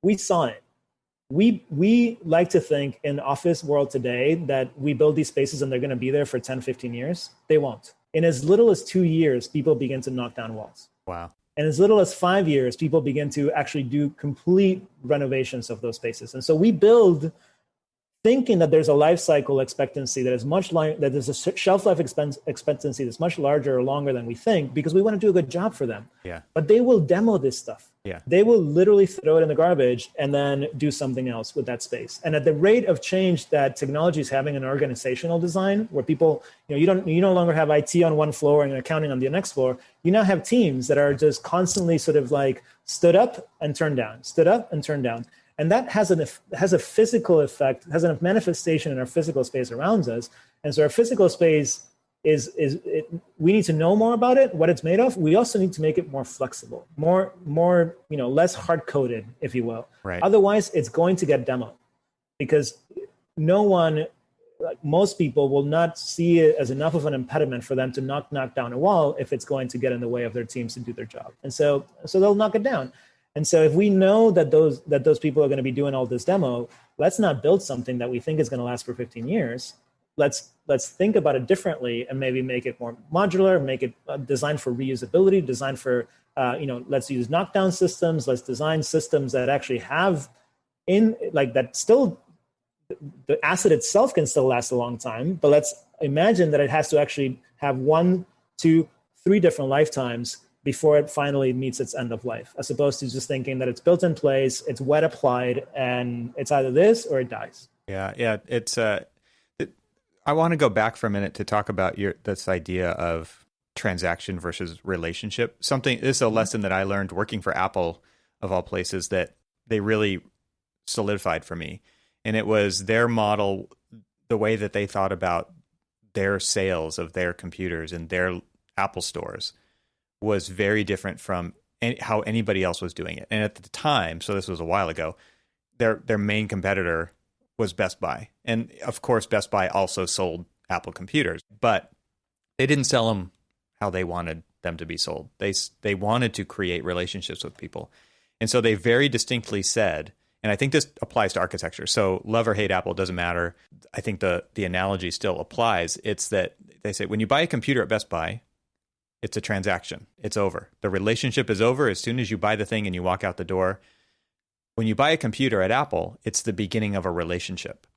We saw it. We like to think in office world today that we build these spaces and they're going to be there for 10, 15 years. They won't. In as little as 2 years, people begin to knock down walls. Wow. And as little as 5 years, people begin to actually do complete renovations of those spaces. And so we build thinking that there's a life cycle expectancy that is that there's a shelf life expectancy that's much larger or longer than we think, because we want to do a good job for them. Yeah. But they will demo this stuff. Yeah. They will literally throw it in the garbage and then do something else with that space. And at the rate of change that technology is having in organizational design, where people, you no longer have IT on one floor and accounting on the next floor, you now have teams that are just constantly sort of like stood up and turned down, stood up and turned down. And that has a physical effect, has a manifestation in our physical space around us. And so our physical space we need to know more about it, what it's made of. We also need to make it more flexible, more less hard coded, if you will. Right. Otherwise, it's going to get demoed, because most people will not see it as enough of an impediment for them to knock down a wall if it's going to get in the way of their teams to do their job. And so they'll knock it down. And so if we know that those people are going to be doing all this demo, let's not build something that we think is going to last for 15 years. let's think about it differently and maybe make it more modular, make it designed for reusability, designed for let's use knockdown systems, let's design systems that actually have that still, the asset itself can still last a long time, but let's imagine that it has to actually have 1, 2, 3 different lifetimes before it finally meets its end of life, as opposed to just thinking that it's built in place, it's wet applied, and it's either this or it dies. Yeah. I want to go back for a minute to talk about this idea of transaction versus relationship. This is a lesson that I learned working for Apple, of all places, that they really solidified for me. And it was their model, the way that they thought about their sales of their computers in their Apple stores was very different from how anybody else was doing it. And at the time, so this was a while ago, their main competitor was Best Buy. And of course, Best Buy also sold Apple computers, but they didn't sell them how they wanted them to be sold. They wanted to create relationships with people. And so they very distinctly said, and I think this applies to architecture. So love or hate Apple, doesn't matter. I think the analogy still applies. It's that they say, when you buy a computer at Best Buy, it's a transaction. It's over. The relationship is over as soon as you buy the thing and you walk out the door. When you buy a computer at Apple, it's the beginning of a relationship.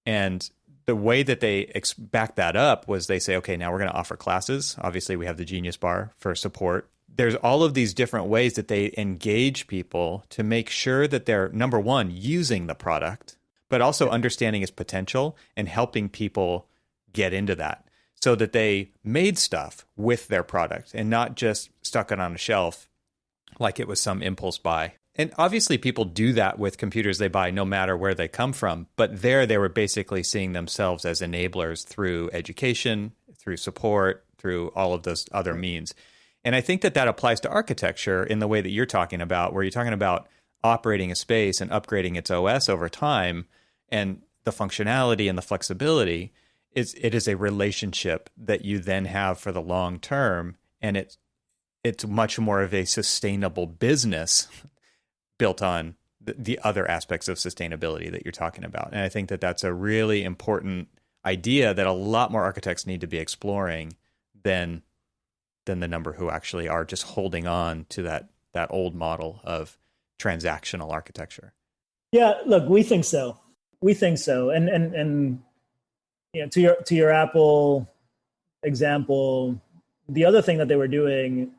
And the way that they back that up was they say, okay, now we're going to offer classes. Obviously, we have the Genius Bar for support. There's all of these different ways that they engage people to make sure that they're, number one, using the product, but also understanding its potential and helping people get into that, so that they made stuff with their product and not just stuck it on a shelf like it was some impulse buy. And obviously people do that with computers they buy no matter where they come from. But there they were basically seeing themselves as enablers through education, through support, through all of those other means. And I think that applies to architecture in the way that you're talking about, where you're talking about operating a space and upgrading its OS over time, and the functionality and the flexibility. It is a relationship that you then have for the long term, and it's much more of a sustainable business built on the other aspects of sustainability that you're talking about. And I think that that's a really important idea that a lot more architects need to be exploring than the number who actually are just holding on to that old model of transactional architecture. Yeah, look, we think so. And to your Apple example, the other thing that they were doing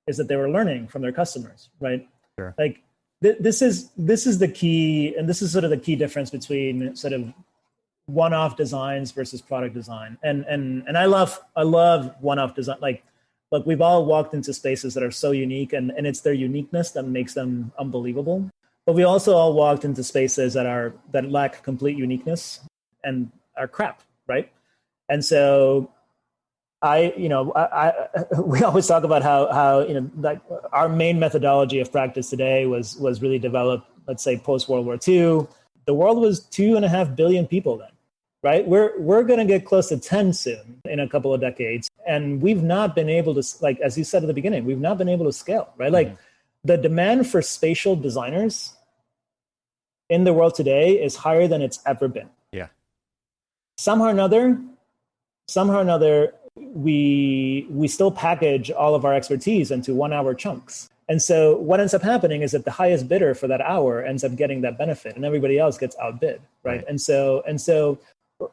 is that they were learning from their customers, right? Sure. Like this is the key, and this is sort of the key difference between sort of one-off designs versus product design. And I love one-off design. Like, look, we've all walked into spaces that are so unique, and it's their uniqueness that makes them unbelievable. But we also all walked into spaces that lack complete uniqueness and are crap, right? And so we always talk about how like our main methodology of practice today was really developed, let's say, post World War II. The world was 2.5 billion people then, right? We're going to get close to 10 soon in a couple of decades, and we've not been able to, like as you said at the beginning, we've not been able to scale, right? Like the demand for spatial designers in the world today is higher than it's ever been. Yeah. Somehow or another, we still package all of our expertise into 1-hour chunks. And so what ends up happening is that the highest bidder for that hour ends up getting that benefit, and everybody else gets outbid, right? And so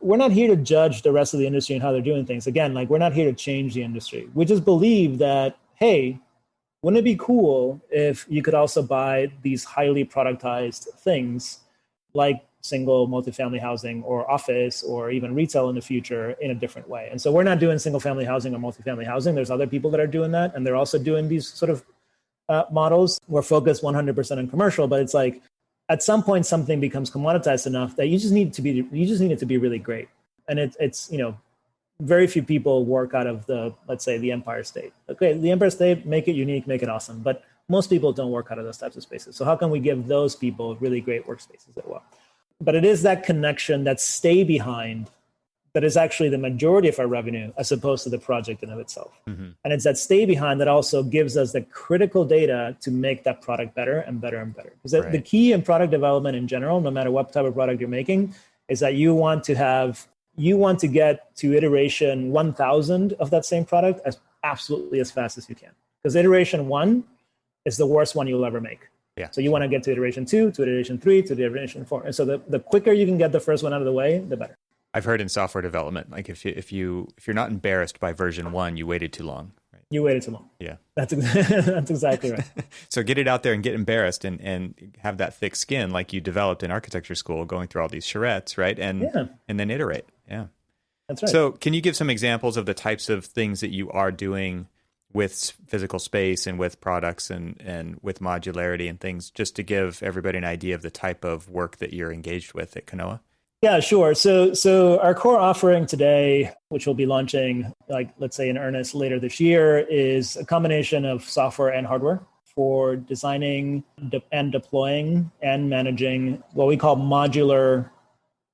we're not here to judge the rest of the industry and how they're doing things. Again, like we're not here to change the industry. We just believe that, hey, wouldn't it be cool if you could also buy these highly productized things like single multifamily housing or office or even retail in the future in a different way? And so we're not doing single family housing or multifamily housing. There's other people that are doing that, and they're also doing these sort of models. We're focused 100% on commercial, but it's like at some point something becomes commoditized enough that you just need it to be really great. And it's very few people work out of let's say the Empire State. Okay, the Empire State, make it unique, make it awesome, but most people don't work out of those types of spaces. So how can we give those people really great workspaces as well? But it is that connection, that stay behind, that is actually the majority of our revenue as opposed to the project in of itself. Mm-hmm. And it's that stay behind that also gives us the critical data to make that product better and better and better. Because the key in product development in general, no matter what type of product you're making, is that you want to have you want to get to iteration 1000 of that same product as fast as you can. Because iteration 1 is the worst one you'll ever make. Yeah. So you want to get to iteration 2, to iteration 3, to iteration 4. And so the quicker you can get the first one out of the way, the better. I've heard in software development, like if you're not embarrassed by version 1, you waited too long. Right? You waited too long. Yeah. That's exactly right. So get it out there and get embarrassed and have that thick skin like you developed in architecture school, going through all these charrettes, right? And then iterate. Yeah. That's right. So can you give some examples of the types of things that you are doing with physical space and with products and with modularity and things, just to give everybody an idea of the type of work that you're engaged with at Canoa? Yeah, sure. So our core offering today, which we'll be launching, like, let's say in earnest later this year, is a combination of software and hardware for designing and deploying and managing what we call modular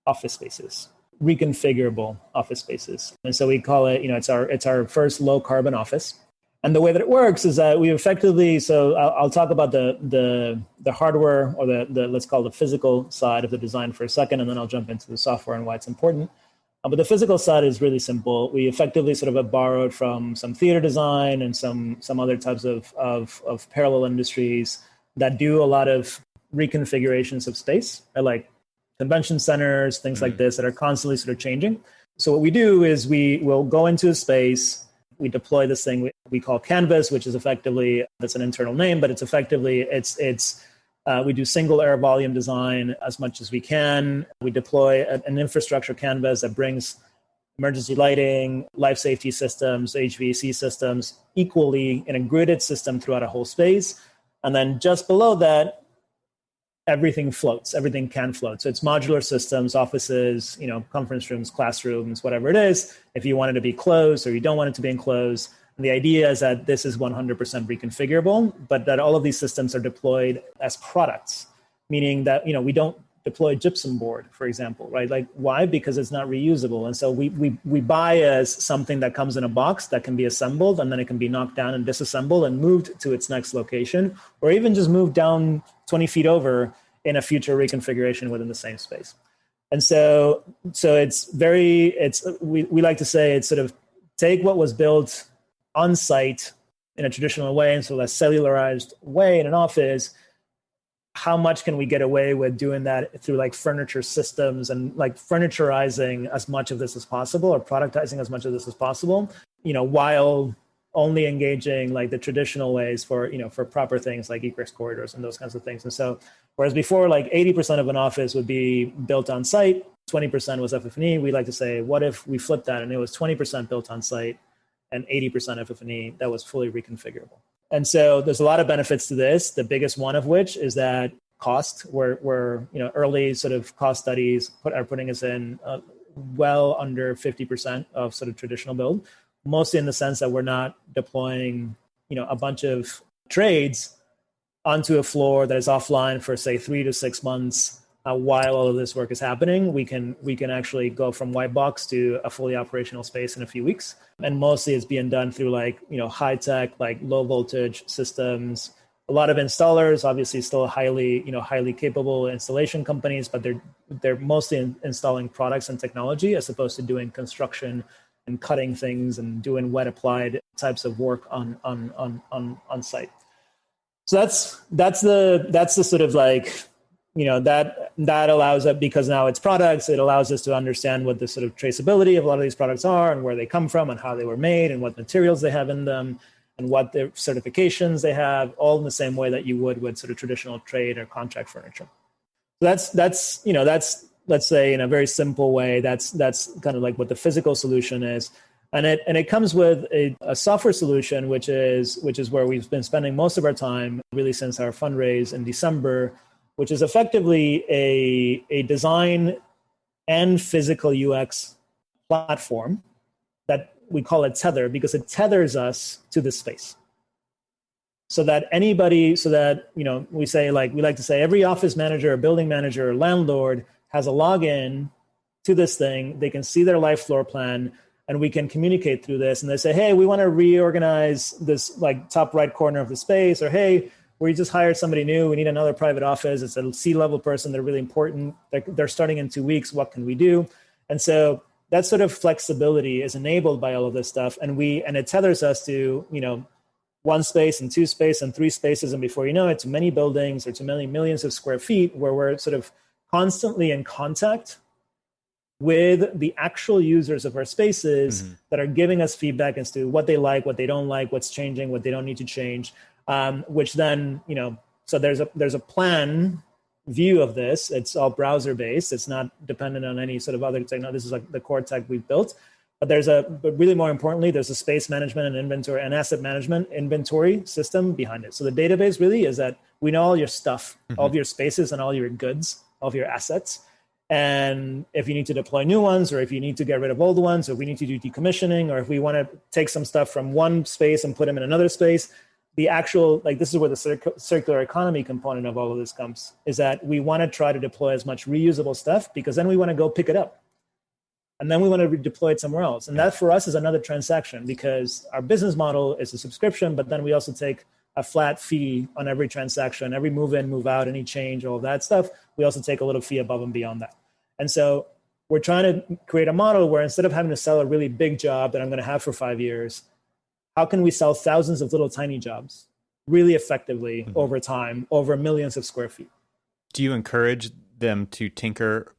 office spaces, reconfigurable office spaces. And so we call it, it's our first low carbon office. And the way that it works is that we effectively, so I'll talk about the hardware, or the let's call it the physical side of the design for a second, and then I'll jump into the software and why it's important. But the physical side is really simple. We effectively sort of have borrowed from some theater design and some other types of parallel industries that do a lot of reconfigurations of space, like convention centers, things like this that are constantly sort of changing. So what we do is we will go into a space. We deploy this thing we call Canvas, which is effectively, that's an internal name, but it's effectively, we do single air volume design as much as we can. We deploy an infrastructure canvas that brings emergency lighting, life safety systems, HVAC systems equally in a gridded system throughout a whole space. And then just below that, everything floats, everything can float. So it's modular systems, offices, conference rooms, classrooms, whatever it is. If you want it to be closed or you don't want it to be enclosed, the idea is that this is 100% reconfigurable, but that all of these systems are deployed as products, meaning that, we don't deploy gypsum board, for example, right? Like, why? Because it's not reusable. And so we buy as something that comes in a box that can be assembled, and then it can be knocked down and disassembled and moved to its next location, or even just moved down 20 feet over in a future reconfiguration within the same space. And so we like to say it's sort of take what was built on site in a traditional way, and so a cellularized way in an office. How much can we get away with doing that through like furniture systems and like furniturizing as much of this as possible, or productizing as much of this as possible, while only engaging like the traditional ways for proper things like egress corridors and those kinds of things. And so, whereas before, like 80% of an office would be built on site, 20% was FF&E, we like to say, what if we flipped that and it was 20% built on site and 80% FF&E that was fully reconfigurable? And so there's a lot of benefits to this. The biggest one of which is that cost, where early sort of cost studies are putting us in well under 50% of sort of traditional build, mostly in the sense that we're not deploying a bunch of trades onto a floor that is offline for say 3 to 6 months while all of this work is happening. We can actually go from white box to a fully operational space in a few weeks. And mostly it's being done through like, high tech, like low voltage systems. A lot of installers, obviously still highly capable installation companies, but they're mostly installing products and technology as opposed to doing construction and cutting things and doing wet applied types of work on site. So that's the sort of like, that allows it, because now it's products, it allows us to understand what the sort of traceability of a lot of these products are and where they come from and how they were made and what materials they have in them and what their certifications they have, all in the same way that you would with sort of traditional trade or contract furniture. So that's let's say in a very simple way, that's kind of like what the physical solution is. And it comes with a software solution, which is where we've been spending most of our time really since our fundraise in December, which is effectively a design and physical UX platform that we call it Tether, because it tethers us to this space. So that we say, like, we like to say every office manager, or building manager, or landlord has a login to this thing. They can see their life floor plan, and we can communicate through this. And they say, hey, we want to reorganize this like top right corner of the space, or hey, we just hired somebody new, we need another private office. It's a C-level person, they're really important. They're starting in 2 weeks. What can we do? And so that sort of flexibility is enabled by all of this stuff. And it tethers us to, one space and two space and three spaces. And before you know it, to many buildings or to many millions of square feet, where we're sort of constantly in contact with the actual users of our spaces that are giving us feedback as to what they like, what they don't like, what's changing, what they don't need to change, which then, so there's a plan view of this. It's all browser based. It's not dependent on any sort of other technology. This is like the core tech we've built. But but really more importantly, there's a space management and inventory and asset management inventory system behind it. So the database really is that we know all your stuff, all of your spaces and all your goods, all of your assets. And if you need to deploy new ones, or if you need to get rid of old ones, or if we need to do decommissioning, or if we want to take some stuff from one space and put them in another space, the actual, this is where the circular economy component of all of this comes, is that we want to try to deploy as much reusable stuff, because then we want to go pick it up. And then we want to redeploy it somewhere else. And that for us is another transaction, because our business model is a subscription, but then we also take a flat fee on every transaction, every move in, move out, any change, all of that stuff. We also take a little fee above and beyond that. And so we're trying to create a model where instead of having to sell a really big job that I'm going to have for 5 years, how can we sell thousands of little tiny jobs really effectively over time, over millions of square feet? Do you encourage them to tinker?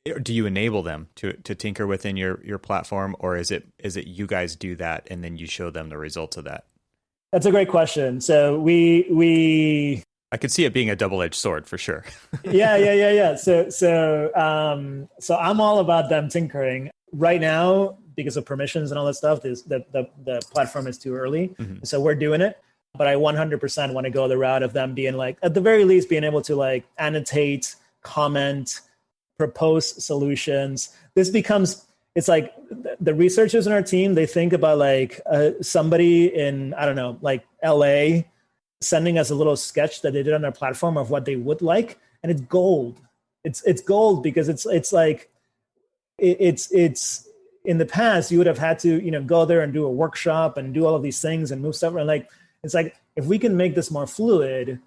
Or do you enable them to tinker within your platform, or is it you guys do that and then you show them the results of that? That's a great question. So I could see it being a double-edged sword for sure. Yeah. So I'm all about them tinkering right now because of permissions and all that stuff. The platform is too early, so we're doing it. But I 100% want to go the route of them being at the very least, being able to annotate, comment, propose solutions. This becomes, it's like the researchers in our team, they think about somebody in, I don't know, LA sending us a little sketch that they did on their platform of what they would like. And it's gold. It's gold because it's in the past, you would have had to, go there and do a workshop and do all of these things and move stuff around. It's if we can make this more fluid,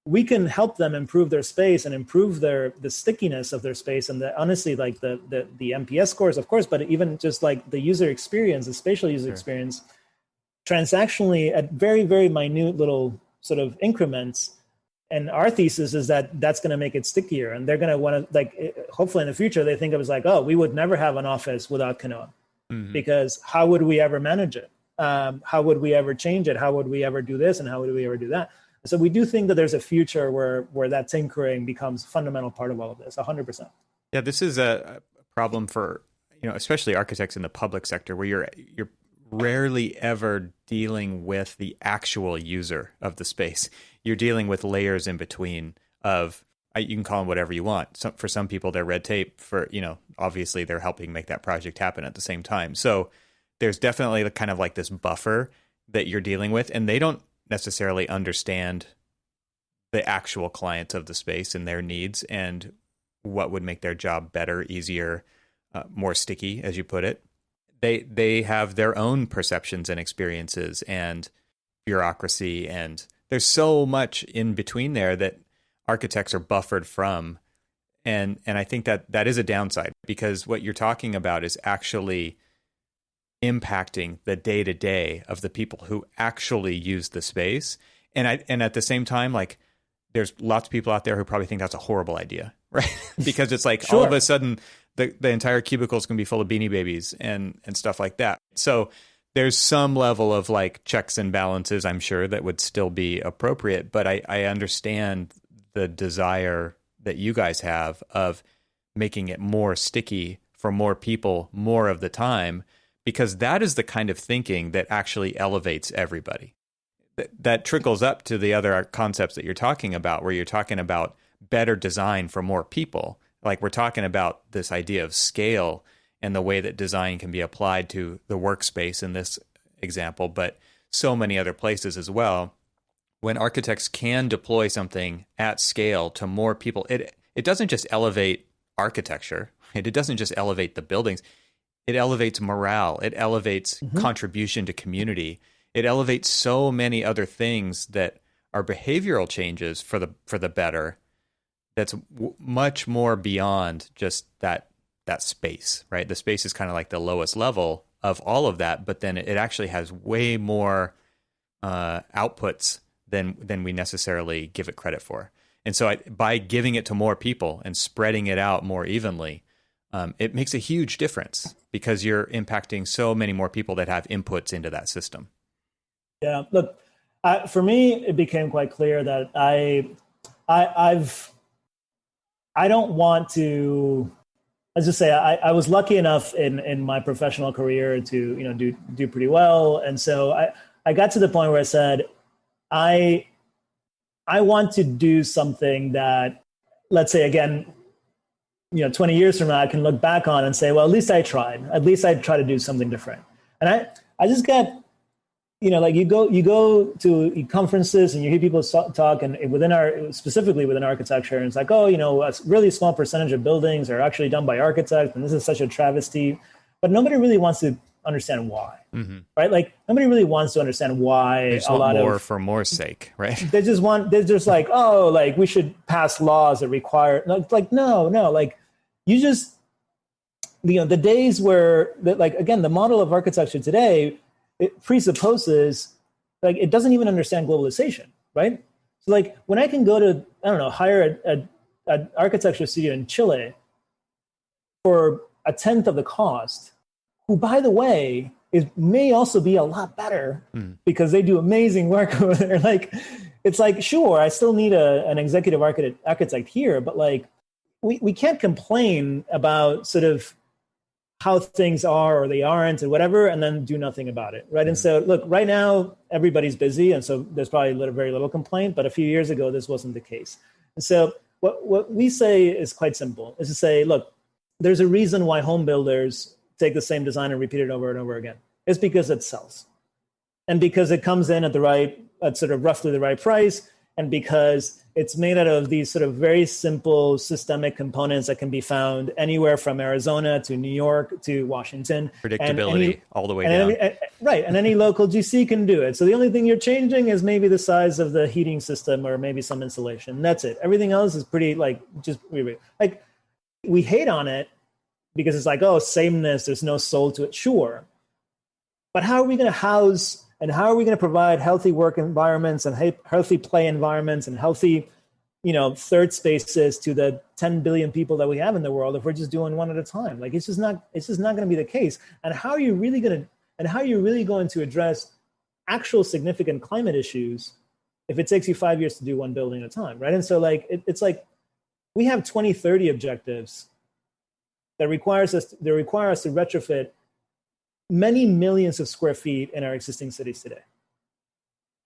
we can help them improve their space and improve the stickiness of their space, and honestly, the NPS scores, of course, but even just the user experience, the spatial user experience, transactionally at very, very minute little sort of increments. And our thesis is that that's going to make it stickier, and they're going to want to hopefully in the future they think of it as we would never have an office without Canoa, because how would we ever manage it? How would we ever change it? How would we ever do this? And how would we ever do that? So we do think that there's a future where that tinkering becomes a fundamental part of all of this, 100%. Yeah, this is a problem for, especially architects in the public sector, where you're rarely ever dealing with the actual user of the space. You're dealing with layers in between of, you can call them whatever you want. So for some people, they're red tape. For, obviously they're helping make that project happen at the same time. So there's definitely kind of this buffer that you're dealing with, and they don't necessarily understand the actual clients of the space and their needs and what would make their job better, easier, more sticky, as you put it. They have their own perceptions and experiences and bureaucracy, and there's so much in between there that architects are buffered from. And I think that is a downside, because what you're talking about is actually impacting the day-to-day of the people who actually use the space. And at the same time, there's lots of people out there who probably think that's a horrible idea, right? Because it's all of a sudden the entire cubicle is going to be full of Beanie Babies and stuff like that. So there's some level of checks and balances, I'm sure, that would still be appropriate. But I understand the desire that you guys have of making it more sticky for more people more of the time, because that is the kind of thinking that actually elevates everybody. That trickles up to the other concepts that you're talking about, where you're talking about better design for more people. We're talking about this idea of scale and the way that design can be applied to the workspace in this example, but so many other places as well. When architects can deploy something at scale to more people, it doesn't just elevate architecture. It doesn't just elevate the buildings. It elevates morale. It elevates contribution to community. It elevates so many other things that are behavioral changes for the better. That's much more beyond just that that space, right? The space is kind of like the lowest level of all of that, but then it actually has way more outputs than we necessarily give it credit for. And so by giving it to more people and spreading it out more evenly, it makes a huge difference because you're impacting so many more people that have inputs into that system. Yeah, look, for me, it became quite clear that I don't want to. Let's just say I was lucky enough in my professional career to do pretty well, and so I got to the point where I said I want to do something that, let's say again, 20 years from now, I can look back on and say, well, at least I tried. At least I tried to do something different. And I just got, like you go to conferences and you hear people talk, and specifically within architecture, and it's like, a really small percentage of buildings are actually done by architects, and this is such a travesty. But nobody really wants to understand why, right? Like nobody really wants to understand why. They just want more for more's sake, right? They're just like, we should pass laws that require, like, no, like you just, the days where, again, the model of architecture today, it presupposes, like, it doesn't even understand globalization, right? So like when I can go to, hire an architecture studio in Chile for a tenth of the cost, who, by the way, may also be a lot better because they do amazing work over there. Like, it's like, sure, I still need an executive architect here, but like, we can't complain about sort of how things are or they aren't and whatever, and then do nothing about it, right? And so, look, right now, everybody's busy, and so there's probably very little complaint, but a few years ago, this wasn't the case. And so what we say is quite simple, is to say, look, there's a reason why home builders take the same design and repeat it over and over again. It's because it sells. And because it comes in at sort of roughly the right price, and because it's made out of these sort of very simple systemic components that can be found anywhere from Arizona to New York to Washington. Predictability all the way down. Right, and any local GC can do it. So the only thing you're changing is maybe the size of the heating system or maybe some insulation. That's it. Everything else is pretty, like, just, like, we hate on it because it's like, sameness, there's no soul to it. Sure. But how are we going to house and how are we going to provide healthy work environments and healthy play environments and healthy, third spaces to the 10 billion people that we have in the world if we're just doing one at a time? Like, it's just not going to be the case. And how are you really going to address actual significant climate issues if it takes you 5 years to do one building at a time, right? And so, like, it's like we have 2030 objectives that require us to retrofit many millions of square feet in our existing cities today.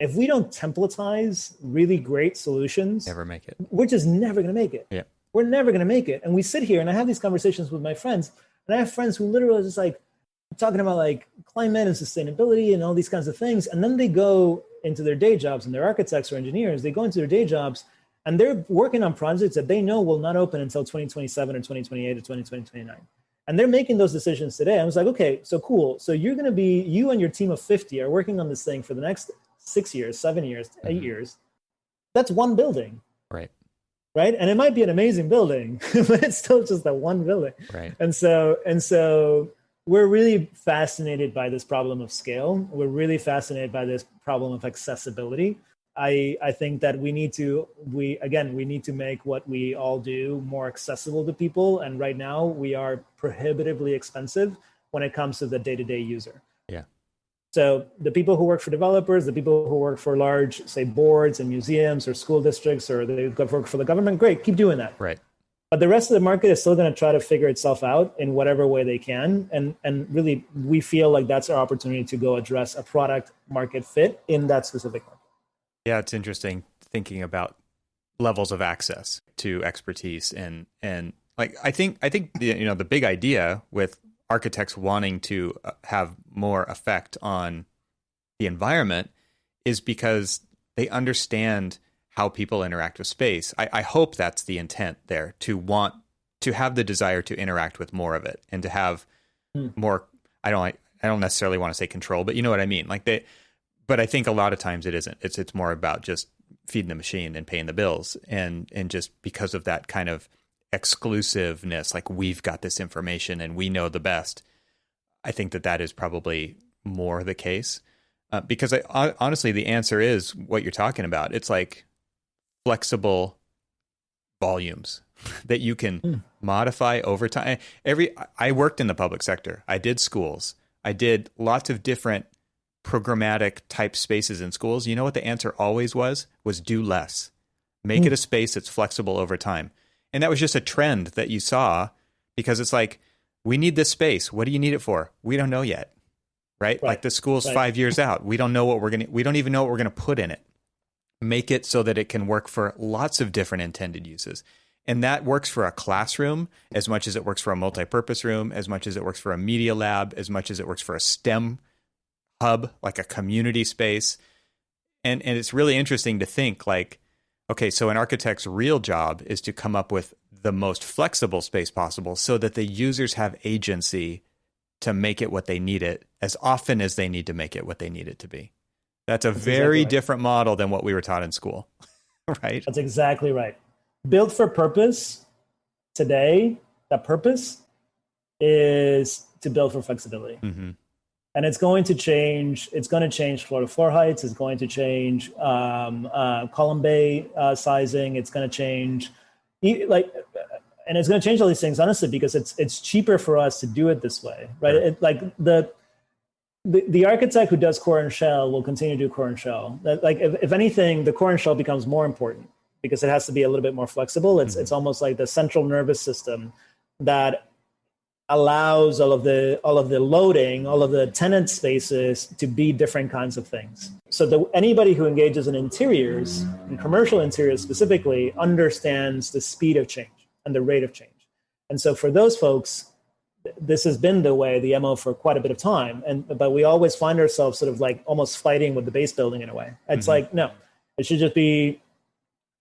If we don't templatize really great solutions, never make it. We're just never going to make it. Yeah. We're never going to make it. And we sit here and I have these conversations with my friends, and I have friends who literally are just like talking about like climate and sustainability and all these kinds of things. And then they go into their day jobs, and they're architects or engineers. They go into their day jobs and they're working on projects that they know will not open until 2027 or 2028 or 2029. And they're making those decisions today. I was like, okay, so cool. So you and your team of 50 are working on this thing for the next 6 years, 7 years, 8 years. That's one building. Right. Right. And it might be an amazing building, but it's still just that one building. Right. And so we're really fascinated by this problem of scale. We're really fascinated by this problem of accessibility. I think that we need to make what we all do more accessible to people. And right now we are prohibitively expensive when it comes to the day-to-day user. Yeah. So the people who work for developers, the people who work for large, say, boards and museums or school districts, or they work for the government, great, keep doing that. Right. But the rest of the market is still going to try to figure itself out in whatever way they can. And really, we feel like that's our opportunity to go address a product market fit in that specific market. Yeah, it's interesting thinking about levels of access to expertise, and like I think the big idea with architects wanting to have more effect on the environment is because they understand how people interact with space. I hope that's the intent there, to want to have the desire to interact with more of it and to have more. I don't necessarily want to say control, but you know what I mean. But I think a lot of times it isn't. It's more about just feeding the machine and paying the bills, and just because of that kind of exclusiveness, like we've got this information and we know the best. I think that is probably more the case. Because honestly, the answer is what you're talking about. It's like flexible volumes that you can modify over time. I worked in the public sector. I did schools. I did lots of different programmatic type spaces in schools. You know what the answer always was do less. Make it a space that's flexible over time. And that was just a trend that you saw, because it's like, we need this space. What do you need it for? We don't know yet. Right? Like the school's 5 years out. We don't know we don't even know what we're going to put in it. Make it so that it can work for lots of different intended uses. And that works for a classroom as much as it works for a multipurpose room, as much as it works for a media lab, as much as it works for a STEM hub, like a community space. And it's really interesting to think like, okay, so an architect's real job is to come up with the most flexible space possible so that the users have agency to make it what they need it as often as they need to make it what they need it to be. That's very different model than what we were taught in school, right? That's exactly right. Built for purpose today, that purpose is to build for flexibility. Mm-hmm. And it's going to change. It's going to change floor to floor heights. It's going to change column bay sizing. It's going to change and it's going to change all these things, honestly, because it's cheaper for us to do it this way, right? Sure. The architect who does core and shell will continue to do core and shell. If anything, the core and shell becomes more important because it has to be a little bit more flexible. It's almost like the central nervous system that allows all of the loading, all of the tenant spaces to be different kinds of things. So anybody who engages in interiors, and commercial interiors specifically, understands the speed of change and the rate of change. And so for those folks, this has been the way, the MO for quite a bit of time. But we always find ourselves sort of like almost fighting with the base building in a way. It's like, no, it should just be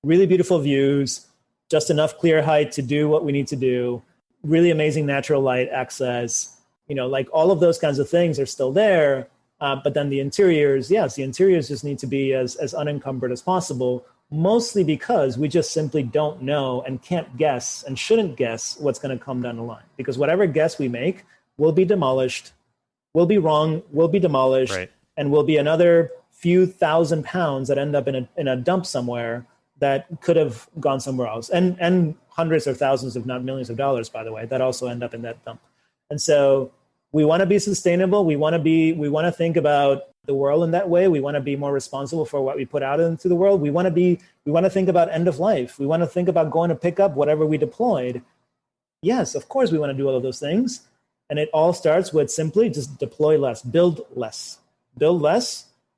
really beautiful views, just enough clear height to do what we need to do, really amazing natural light access, like all of those kinds of things are still there. But then the interiors just need to be as unencumbered as possible, mostly because we just simply don't know and can't guess and shouldn't guess what's going to come down the line. Because whatever guess we make will be demolished, will be wrong, will be demolished, right, and will be another few thousand pounds that end up in a dump somewhere that could have gone somewhere else. And hundreds or thousands, if not millions of dollars, by the way, that also end up in that dump. And so we want to be sustainable. We want to think about the world in that way. We want to be more responsible for what we put out into the world. We want to think about end of life. We want to think about going to pick up whatever we deployed. Yes, of course we want to do all of those things. And it all starts with simply just deploy less, build less,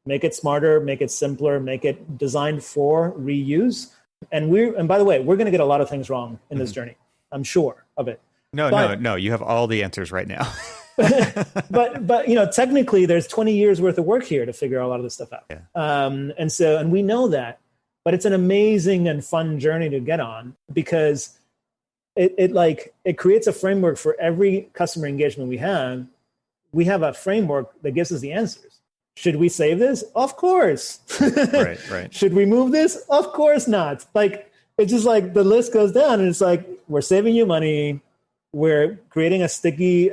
make it smarter, make it simpler, make it designed for reuse. And by the way, we're going to get a lot of things wrong in this journey. I'm sure of it. No, you have all the answers right now. but technically there's 20 years worth of work here to figure a lot of this stuff out. Yeah. And we know that, but it's an amazing and fun journey to get on because it creates a framework for every customer engagement we have. We have a framework that gives us the answers. Should we save this? Of course. Right. Should we move this? Of course not. It's just like the list goes down and it's like, we're saving you money. We're creating a sticky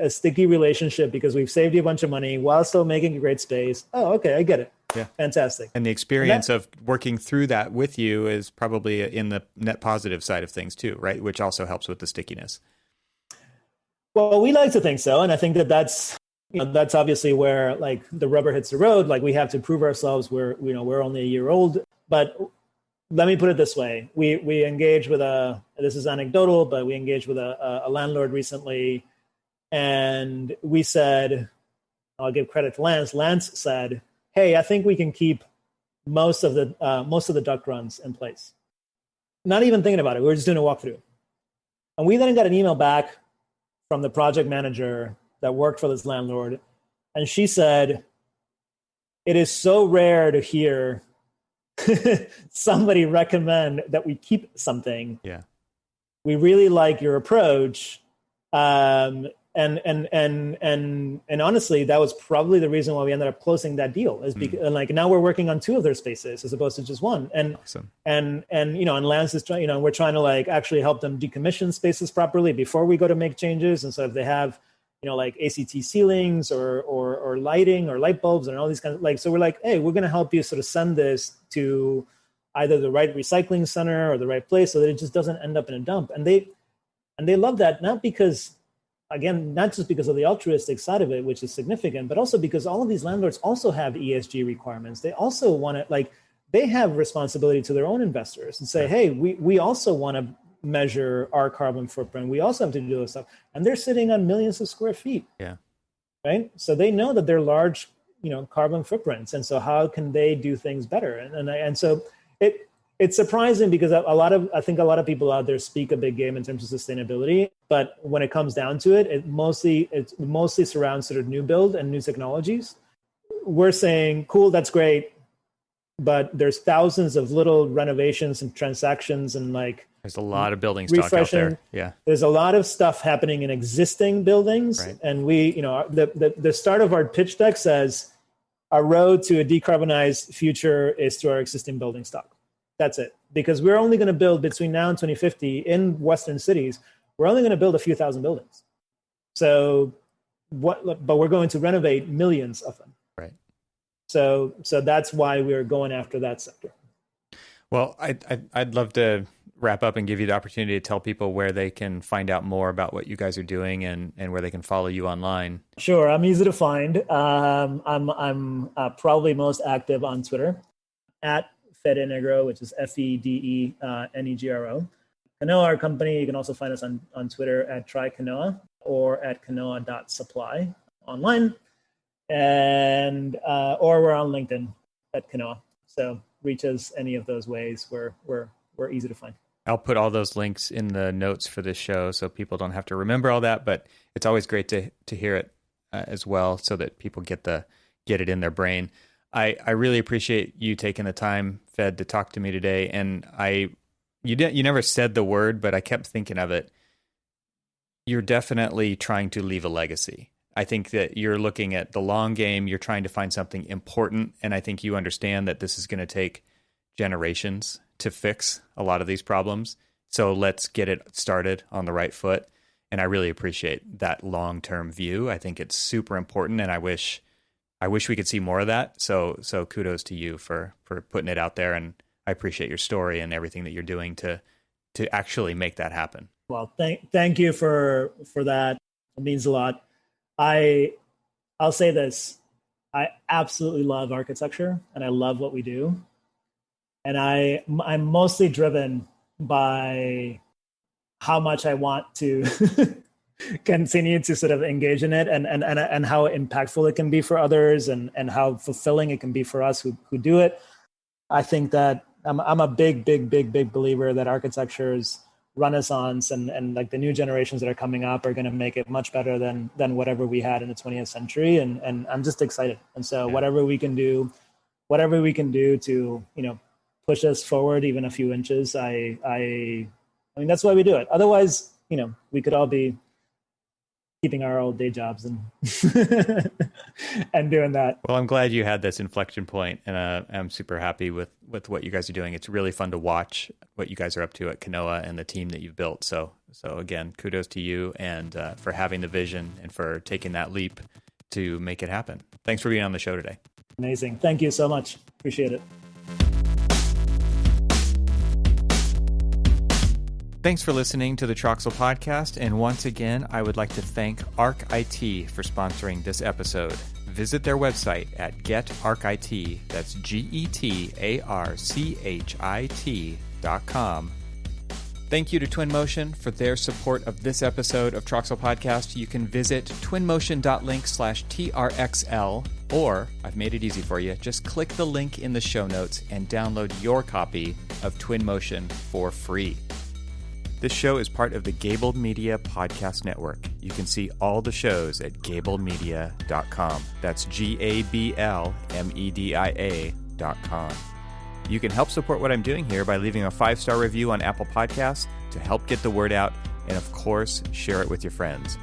relationship because we've saved you a bunch of money while still making a great space. Oh, okay, I get it. Yeah, fantastic. And the experience of working through that with you is probably in the net positive side of things too, right? Which also helps with the stickiness. Well, we like to think so, and I think that's obviously where like the rubber hits the road. Like we have to prove ourselves. We're only a year old, but let me put it this way. We engaged with this is anecdotal, but we engaged with a landlord recently, and we said, I'll give credit to Lance. Lance said, hey, I think we can keep most of the duct runs in place. Not even thinking about it. We were just doing a walkthrough. And we then got an email back from the project manager that worked for this landlord. And she said, it is so rare to hear somebody recommend that we keep something. Yeah. We really like your approach. And honestly, that was probably the reason why we ended up closing that deal. Is because and like now we're working on 2 of their spaces as opposed to just one. And awesome. and Lance is trying. We're trying to like actually help them decommission spaces properly before we go to make changes. And so if they have like ACT ceilings or lighting or light bulbs and all these kinds of so we're like, hey, we're going to help you sort of send this to either the right recycling center or the right place so that it just doesn't end up in a dump. And they love that, not just because of the altruistic side of it, which is significant, but also because all of these landlords also have ESG requirements. They also want to they have responsibility to their own investors and say, hey, we also want to measure our carbon footprint. We also have to do this stuff. And they're sitting on millions of square feet. Yeah. Right. So they know that they're large, carbon footprints. And so how can they do things better? And so it's surprising because I think a lot of people out there speak a big game in terms of sustainability, but when it comes down to it, it mostly surrounds sort of new build and new technologies. We're saying, cool, that's great, but there's thousands of little renovations and transactions and there's a lot of building stock out there. Yeah. There's a lot of stuff happening in existing buildings. Right. And we, the start of our pitch deck says our road to a decarbonized future is through our existing building stock. That's it. Because we're only going to build between now and 2050 in Western cities, we're only going to build a few thousand buildings. So but we're going to renovate millions of them. Right. So that's why we're going after that sector. Well, I'd love to wrap up and give you the opportunity to tell people where they can find out more about what you guys are doing and where they can follow you online. Sure. I'm easy to find. I'm probably most active on Twitter at Fede Negro, which is FEDENEGRO. Canoa, our company, you can also find us on Twitter at TryCanoa or at canoa.supply online. And or we're on LinkedIn at Canoa. So reach us any of those ways. We're easy to find. I'll put all those links in the notes for this show so people don't have to remember all that, but it's always great to hear it as well so that people get it in their brain. I really appreciate you taking the time, Fed, to talk to me today. And you never said the word, but I kept thinking of it. You're definitely trying to leave a legacy. I think that you're looking at the long game. You're trying to find something important. And I think you understand that this is going to take generations to fix a lot of these problems. So let's get it started on the right foot. And I really appreciate that long-term view. I think it's super important. And I wish we could see more of that. So kudos to you for putting it out there. And I appreciate your story and everything that you're doing to actually make that happen. Well, thank you for that. It means a lot. I'll say this. I absolutely love architecture and I love what we do. And I'm mostly driven by how much I want to continue to sort of engage in it and how impactful it can be for others and how fulfilling it can be for us who do it. I think that I'm a big believer that architecture's renaissance and like the new generations that are coming up are going to make it much better than whatever we had in the 20th century. And I'm just excited. And so whatever we can do to, push us forward even a few inches, I mean, that's why we do it. Otherwise, we could all be keeping our old day jobs and and doing that. Well, I'm glad you had this inflection point, and I'm super happy with what you guys are doing. It's really fun to watch what you guys are up to at Canoa and the team that you've built. So again, kudos to you and for having the vision and for taking that leap to make it happen. Thanks for being on the show today. Amazing. Thank you so much. Appreciate it. Thanks for listening to the Troxel Podcast, and once again, I would like to thank ARC IT for sponsoring this episode. Visit their website at getarchit, that's GETARCHIT.com. Thank you to Twinmotion for their support of this episode of Troxel Podcast. You can visit twinmotion.link/TRXL, or I've made it easy for you. Just click the link in the show notes and download your copy of Twinmotion for free. This show is part of the Gabled Media Podcast Network. You can see all the shows at gabledmedia.com. That's GABLMEDIA.com. You can help support what I'm doing here by leaving a 5-star review on Apple Podcasts to help get the word out, and of course, share it with your friends.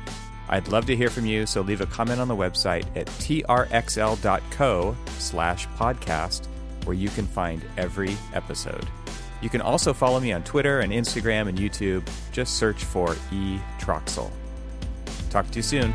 I'd love to hear from you, so leave a comment on the website at trxl.co/podcast, where you can find every episode. You can also follow me on Twitter and Instagram and YouTube. Just search for eTroxel. Talk to you soon.